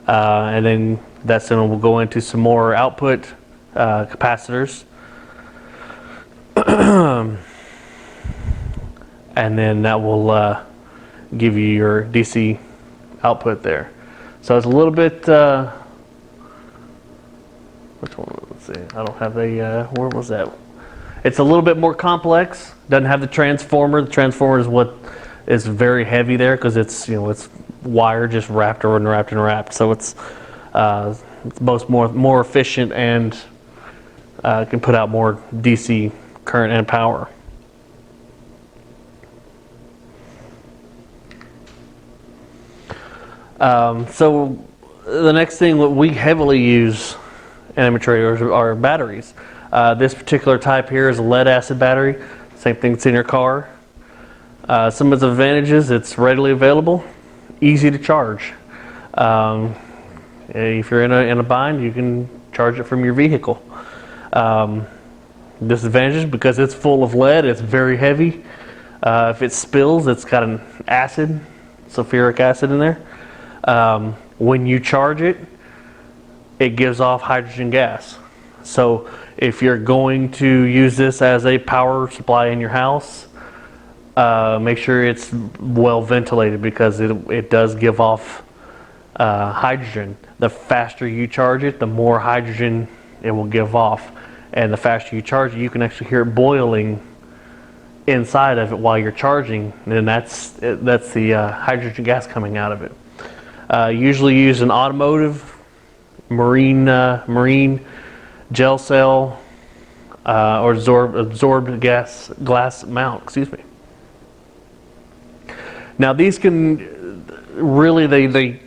And then that's then will go into some more output capacitors. And then that will give you your DC output there. So it's a little bit, which one? let's see, I don't have a, where was that? It's a little bit more complex. Doesn't have the transformer. The transformer is what is very heavy there because it's, you know, it's wire just wrapped and wrapped and wrapped. So it's both more efficient and can put out more DC current and power. So the next thing that we heavily use in amateur radio are batteries. This particular type here is a lead acid battery. Same thing that's in your car. Some of its advantages: it's readily available, easy to charge. If you're in a bind, you can charge it from your vehicle. Disadvantages: because it's full of lead, it's very heavy. If it spills, it's got an acid, sulfuric acid in there. When you charge it, it gives off hydrogen gas. So if you're going to use this as a power supply in your house, make sure it's well ventilated because it does give off hydrogen. The faster you charge it, the more hydrogen it will give off. And the faster you charge it, you can actually hear it boiling inside of it while you're charging, and that's the hydrogen gas coming out of it. Usually used in automotive, marine gel cell, or absorbed glass mount. Excuse me. Now these can really they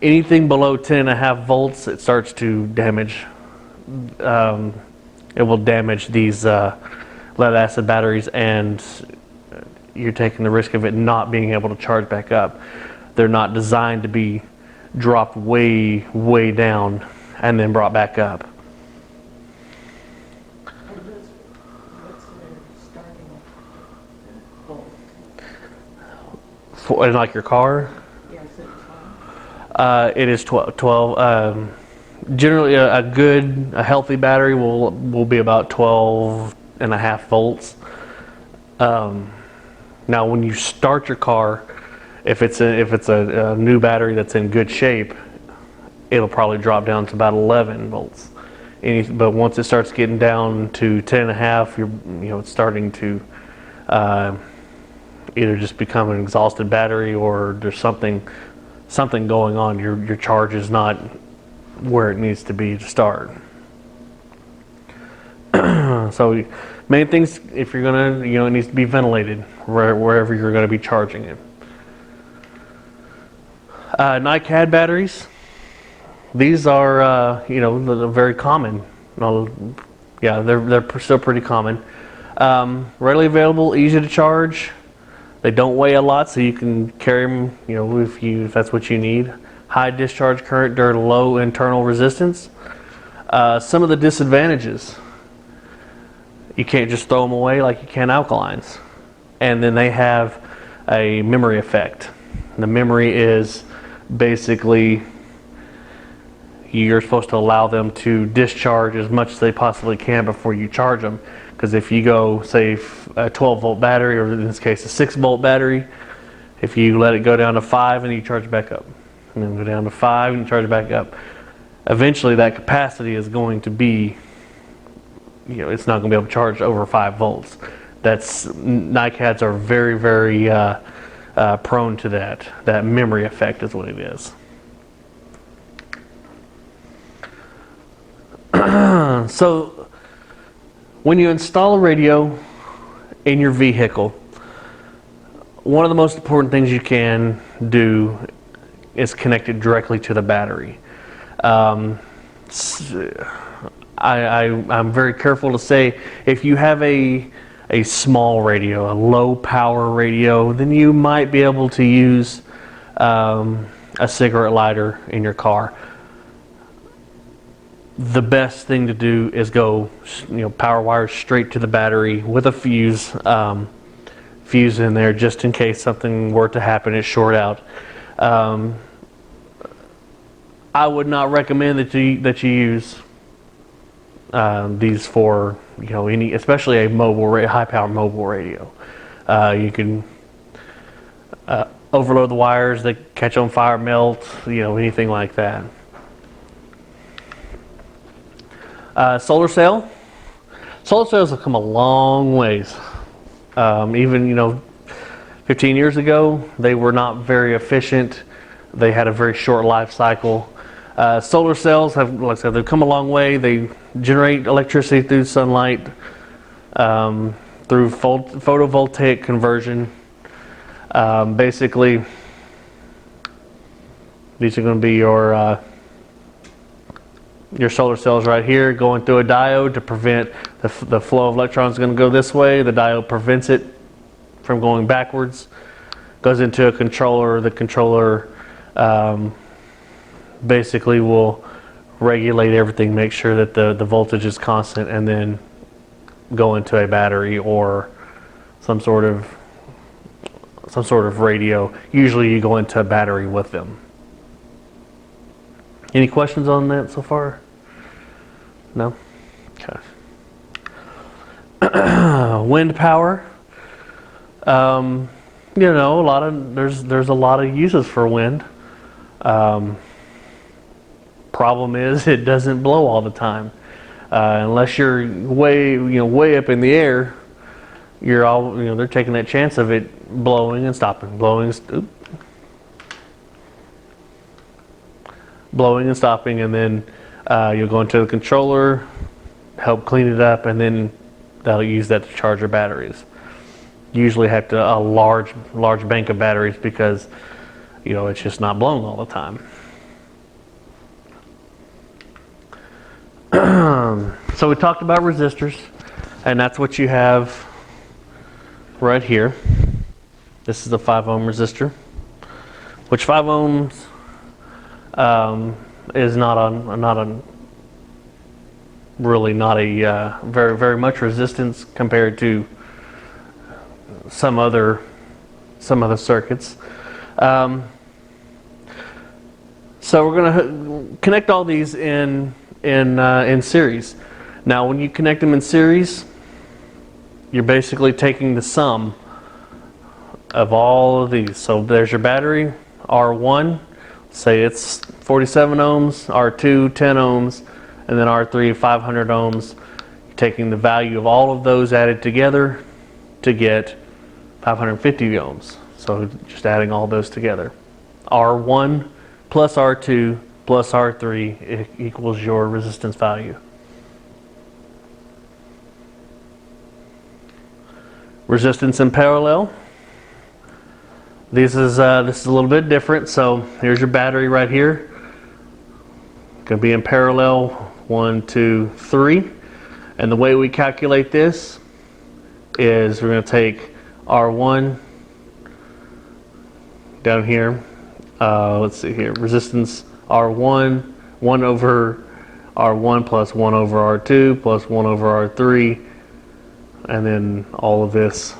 anything below 10.5 volts, it starts to damage. It will damage these lead acid batteries, and you're taking the risk of it not being able to charge back up. They're not designed to be dropped way down and then brought back up. What's their starting volt? In like your car, Yeah, is it 12? it is 12. Generally, a healthy battery will be about 12.5 volts. Now, when you start your car, if it's a new battery that's in good shape, it'll probably drop down to about 11 volts. But once it starts getting down to 10.5, it's starting to either just become an exhausted battery, or there's something going on. Your charge is not where it needs to be to start. So main things, if you're gonna, it needs to be ventilated wherever you're gonna be charging it. NiCad batteries. These are, they're very common. Yeah, they're still pretty common. Readily available, easy to charge. They don't weigh a lot, so you can carry them, if that's what you need. High discharge current during low internal resistance. Some of the disadvantages: you can't just throw them away like you can alkalines. And then they have a memory effect. The memory is basically you're supposed to allow them to discharge as much as they possibly can before you charge them. Because if you go, say, a 12-volt battery, or in this case a 6-volt battery, if you let it go down to 5 and you charge it back up, and then go down to 5 and you charge it back up, eventually that capacity is going to be, it's not going to be able to charge over 5 volts. NiCads are very, very prone to that. That memory effect is what it is. So when you install a radio in your vehicle, one of the most important things you can do is connect it directly to the battery. I'm very careful to say, if you have a small radio, a low power radio, then you might be able to use a cigarette lighter in your car. The best thing to do is go, power wires straight to the battery with a fuse in there, just in case something were to happen, it short out. I would not recommend that you use these for especially a high power mobile radio. You can overload the wires, they catch on fire, melt, anything like that. Solar cell. Solar cells have come a long ways. Even 15 years ago, they were not very efficient. They had a very short life cycle. Solar cells have, like I said, they've come a long way. They generate electricity through sunlight, through photovoltaic conversion. Basically, these are going to be your solar cells right here, going through a diode to prevent the flow of electrons. Going to go this way. The diode prevents it from going backwards. Goes into a controller. The controller basically will regulate everything, make sure that the voltage is constant, and then go into a battery or some sort of radio. Usually you go into a battery with them. Any questions on that so far? No? Okay. Wind power. There's a lot of uses for wind. Problem is, it doesn't blow all the time. Unless you're way up in the air, they're taking that chance of it blowing and stopping, blowing and stopping, and then you'll go into the controller, help clean it up, and then they'll use that to charge your batteries. Usually have a large bank of batteries because it's just not blowing all the time. So we talked about resistors, and that's what you have right here. This is a 5 ohm resistor, which 5 ohms is not a very, very much resistance compared to some other circuits. So we're going to connect all these in series. Now, when you connect them in series, you're basically taking the sum of all of these. So there's your battery, R1, say it's 47 ohms, R2, 10 ohms, and then R3, 500 ohms. You're taking the value of all of those added together to get 550 ohms. So just adding all those together. R1 plus R2 plus R3 equals your resistance value. Resistance in parallel. This is a little bit different. So here's your battery right here. Going to be in parallel 1, 2, 3. And the way we calculate this is we're going to take R1 down here. Let's see here. Resistance R1, 1 over R1 plus 1 over R2 plus 1 over R3. And then all of this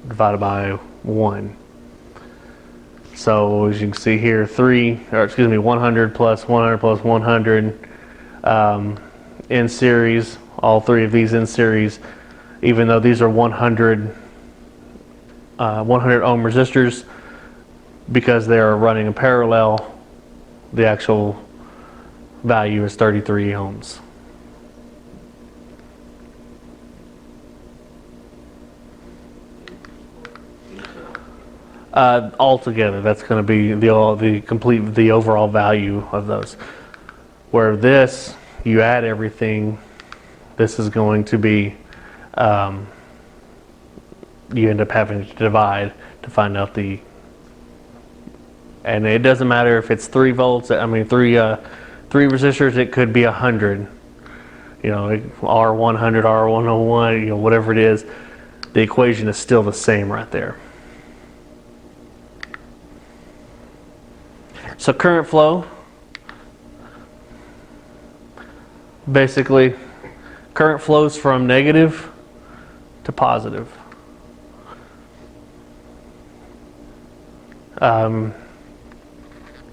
divided by 1. So as you can see here, 100 plus 100 plus 100 in series. All three of these in series, even though these are 100 ohm resistors, because they are running in parallel, the actual value is 33 ohms. Altogether, that's going to be the overall value of those. Where this, you add everything, this is going to be, you end up having to divide to find out the, and it doesn't matter if it's 3 volts, I mean 3 resistors, it could be 100, R100, R101, whatever it is, the equation is still the same right there. So current flow, basically, current flows from negative to positive. In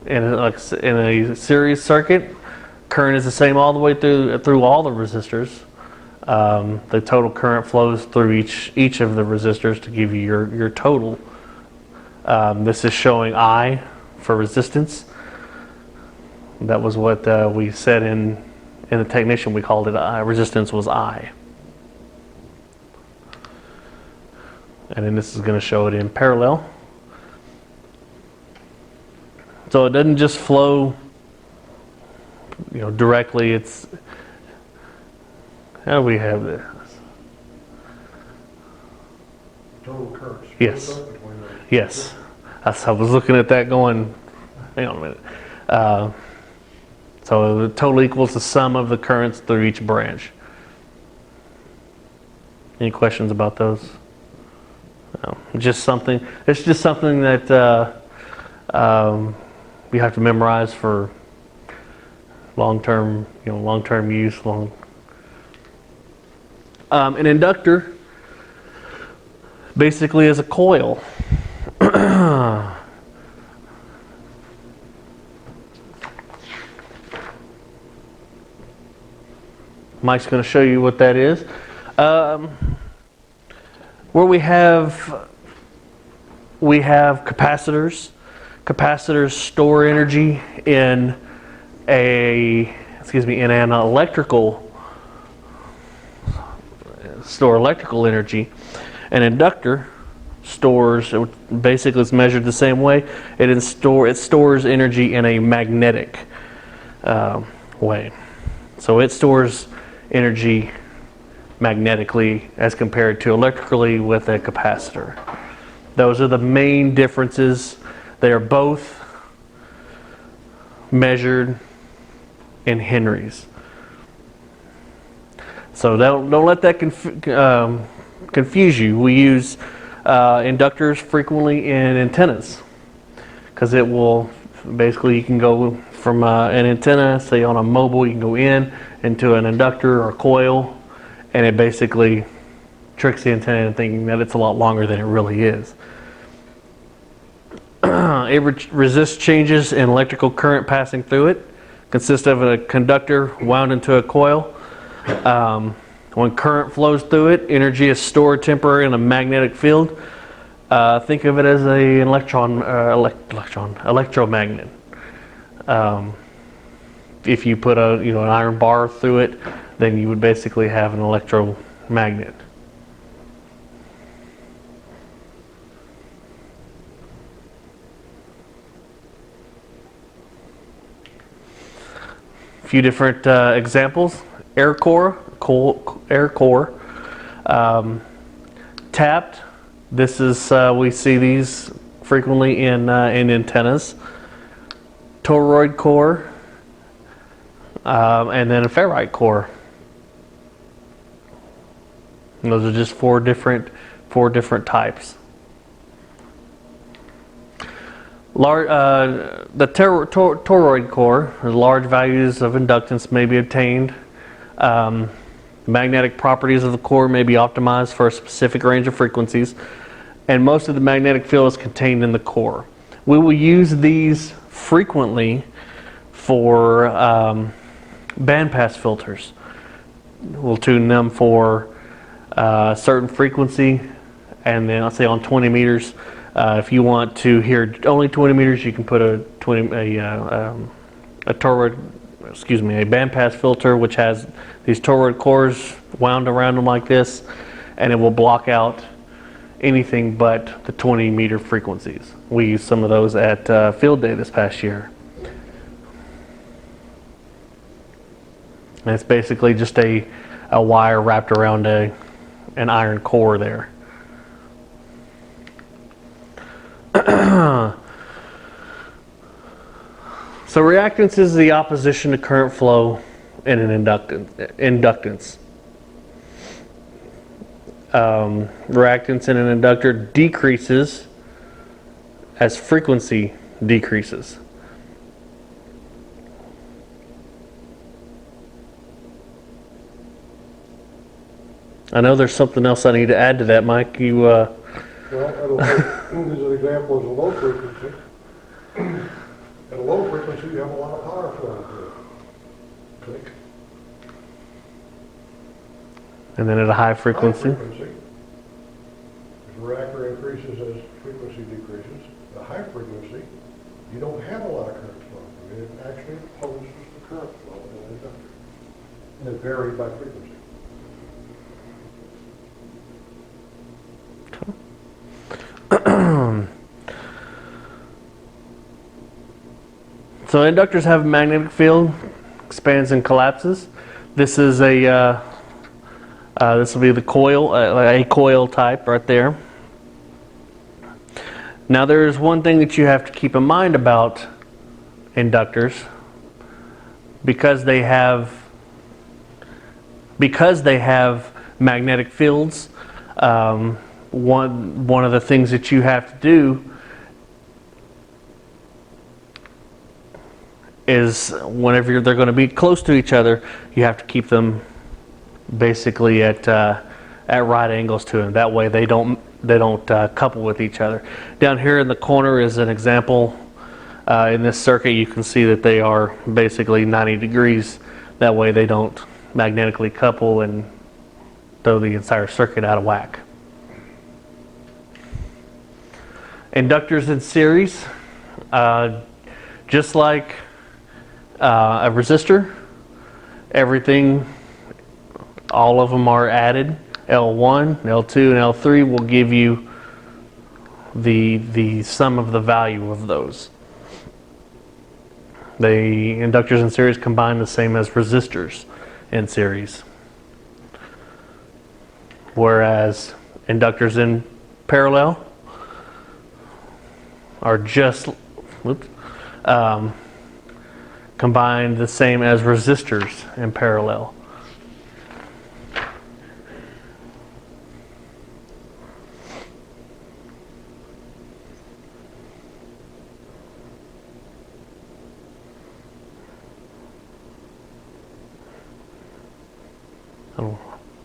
a series circuit, current is the same all the way through all the resistors. The total current flows through each of the resistors to give you your total. This is showing I for resistance. That was what we said in and the technician, we called it resistance was I. And then this is going to show it in parallel. So it doesn't just flow, directly. It's, how do we have this? Total current. Yes. Yes. I was looking at that going, hang on a minute. So the total equals the sum of the currents through each branch. Any questions about those? No. It's just something that you have to memorize for long-term use. An inductor basically is a coil. Mike's going to show you what that is. Where we have capacitors. Capacitors store energy in an electrical energy. An inductor stores, basically it's measured the same way. It stores energy in a magnetic way. So it stores energy magnetically as compared to electrically with a capacitor. Those are the main differences. They are both measured in henries. So don't let that confuse you. We use inductors frequently in antennas because it will basically, you can go from an antenna, say on a mobile, you can go into an inductor or coil, and it basically tricks the antenna into thinking that it's a lot longer than it really is. It resists changes in electrical current passing through it. Consists of a conductor wound into a coil. When current flows through it, energy is stored temporarily in a magnetic field. Think of it as an electromagnet. If you put an iron bar through it, then you would basically have an electromagnet. A few different examples. Air core, tapped. This is we see these frequently in antennas. Toroid core, and then a ferrite core. And those are just four different types. The toroid core, large values of inductance may be obtained. Magnetic properties of the core may be optimized for a specific range of frequencies, and most of the magnetic field is contained in the core. We will use these frequently for bandpass filters. We'll tune them for a certain frequency, and then I'll say on 20 meters. If you want to hear only 20 meters, you can put a bandpass filter which has these toroid cores wound around them like this, and it will block out anything but the 20 meter frequencies. We used some of those at field day this past year. And it's basically just a wire wrapped around an iron core there. So reactance is the opposition to current flow in an inductance. Reactance in an inductor decreases as frequency decreases. I know there's something else I need to add to that, Mike. Well, this is an example of a low frequency. At a low frequency, you have a lot of power flowing through it. Click. And then at a high frequency? High frequency, the reactor increases as frequency decreases. The high frequency, you don't have a lot of current flowing through it. It actually opposes the current flow in an inductor. vary by frequency. So inductors have a magnetic field, expands and collapses. This is a this will be the coil, a coil type right there. Now there's one thing that you have to keep in mind about inductors. Because they have magnetic fields, one of the things that you have to do is whenever they're going to be close to each other, you have to keep them basically at right angles to them. That way they don't couple with each other. Down here in the corner is an example. In this circuit, you can see that they are basically 90 degrees. That way they don't magnetically couple and throw the entire circuit out of whack. Inductors in series, just like a resistor, all of them are added. L1, L2, and L3 will give you the sum of the value of those. The inductors in series combine the same as resistors in series. Whereas inductors in parallel are just combined the same as resistors in parallel.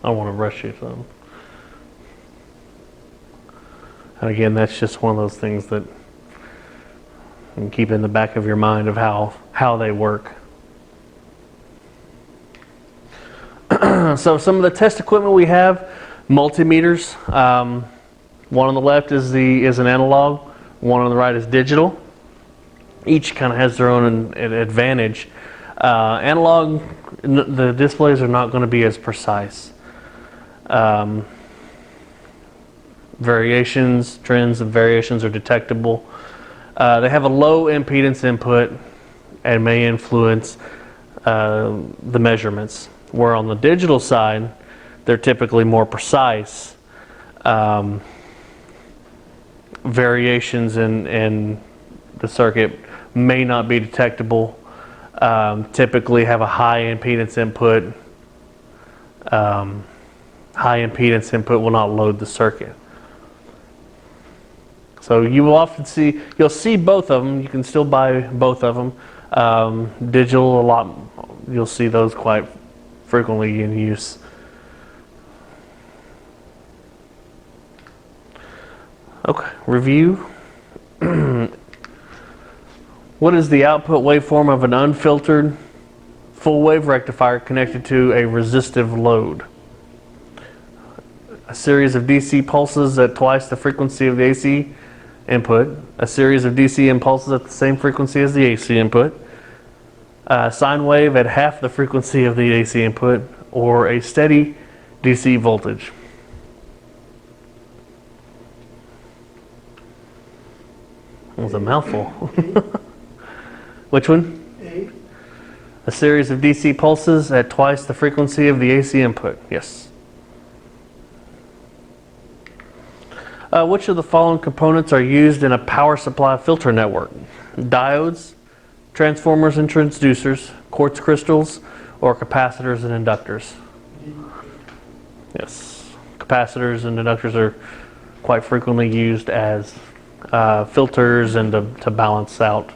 I don't want to rush you, so. And again, that's just one of those things that you can keep in the back of your mind of how they work. So some of the test equipment we have, multimeters. One on the left is an analog. One on the right is digital. Each kind of has their own advantage. Analog, the displays are not going to be as precise. Trends and variations are detectable. They have a low impedance input and may influence the measurements. Where on the digital side, they're typically more precise. Variations in the circuit may not be detectable. Typically have a high impedance input. High impedance input will not load the circuit. So you will often you'll see both of them. You can still buy both of them. Digital, you'll see those quite frequently in use. Okay, review. What is the output waveform of an unfiltered full wave rectifier connected to a resistive load? A series of DC pulses at twice the frequency of the AC input, a series of DC impulses at the same frequency as the AC input, a sine wave at half the frequency of the AC input, or a steady DC voltage. That was a mouthful. Which one? A. A series of DC pulses at twice the frequency of the AC input. Yes. Which of the following components are used in a power supply filter network? Diodes, transformers and transducers, quartz crystals, or capacitors and inductors? Yes. Capacitors and inductors are quite frequently used as filters and to balance out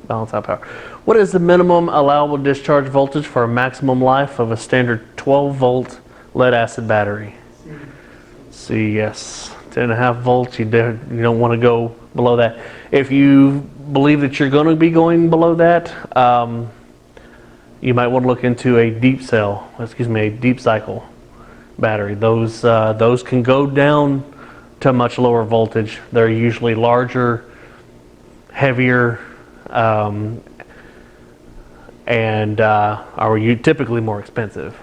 power. What is the minimum allowable discharge voltage for a maximum life of a standard 12-volt lead acid battery? C, yes. 10.5 volts, you don't want to go below that. If you believe that you're going to be going below that, you might want to look into a deep cycle battery. Those can go down to a much lower voltage. They're usually larger, heavier, and are typically more expensive.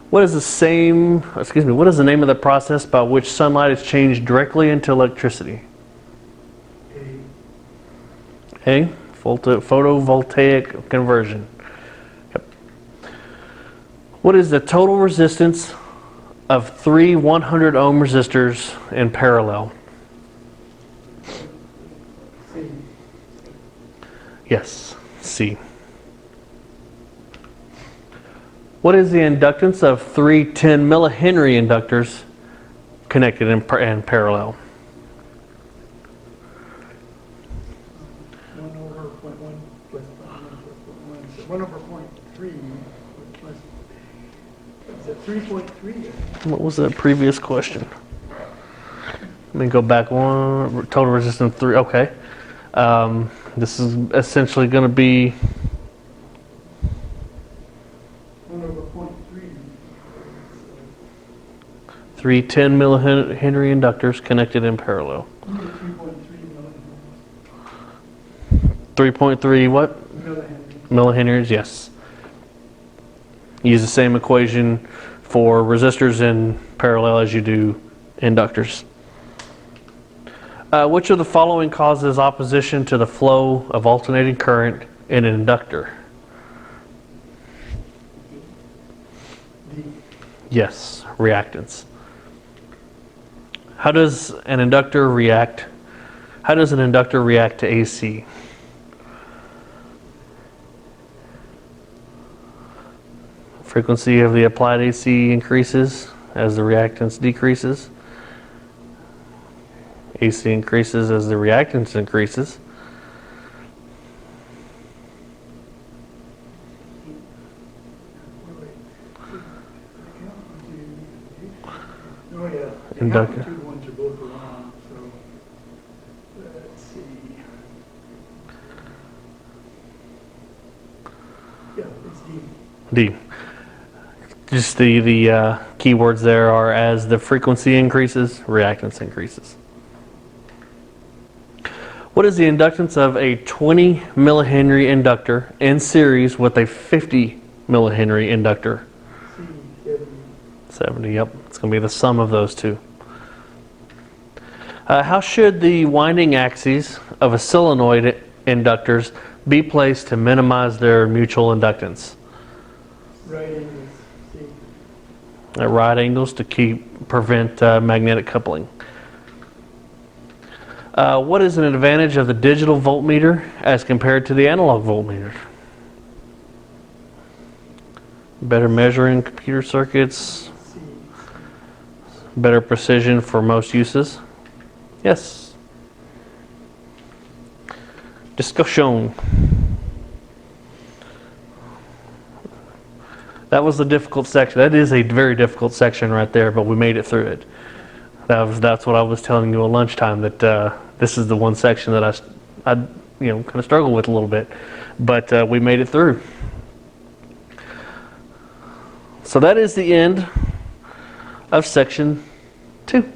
What is the name of the process by which sunlight is changed directly into electricity? A. Photovoltaic conversion. Yep. What is the total resistance of 3 100 ohm resistors in parallel? Yes, C. What is the inductance of 3 10 millihenry inductors connected in parallel? 1 over 0.1 plus 0.1 plus 0.1. So 1 over 0.3 plus, is it 3.3? What was that previous question? Let me go back one. Total resistance 3. Okay. This is essentially going to be 1 over 0.3. 3 10 millihenry inductors connected in parallel. 3.3 3.3 what? millihenry. Millihenries, yes. Use the same equation for resistors in parallel as you do inductors. Which of the following causes opposition to the flow of alternating current in an inductor? D. Yes, reactance. How does an inductor react? How does an inductor react to AC? Frequency of the applied AC increases as the reactance decreases. AC increases as the reactance increases. Oh, yeah. The Inductor. amplitude ones are both wrong, so let's see. Yeah, it's D. D. Just the keywords there are as the frequency increases, reactance increases. What is the inductance of a 20 millihenry inductor in series with a 50 millihenry inductor? C, 70. 70, yep. It's going to be the sum of those two. How should the winding axes of a solenoid inductors be placed to minimize their mutual inductance? Right angles, C. At right angles to prevent magnetic coupling. What is an advantage of the digital voltmeter as compared to the analog voltmeter? Better measuring computer circuits, C. better precision for most uses. Yes. Discussion. That was the difficult section. That is a very difficult section right there, but we made it through it. That's what I was telling you at lunchtime, that this is the one section that I kind of struggled with a little bit, but we made it through. So that is the end of section 2.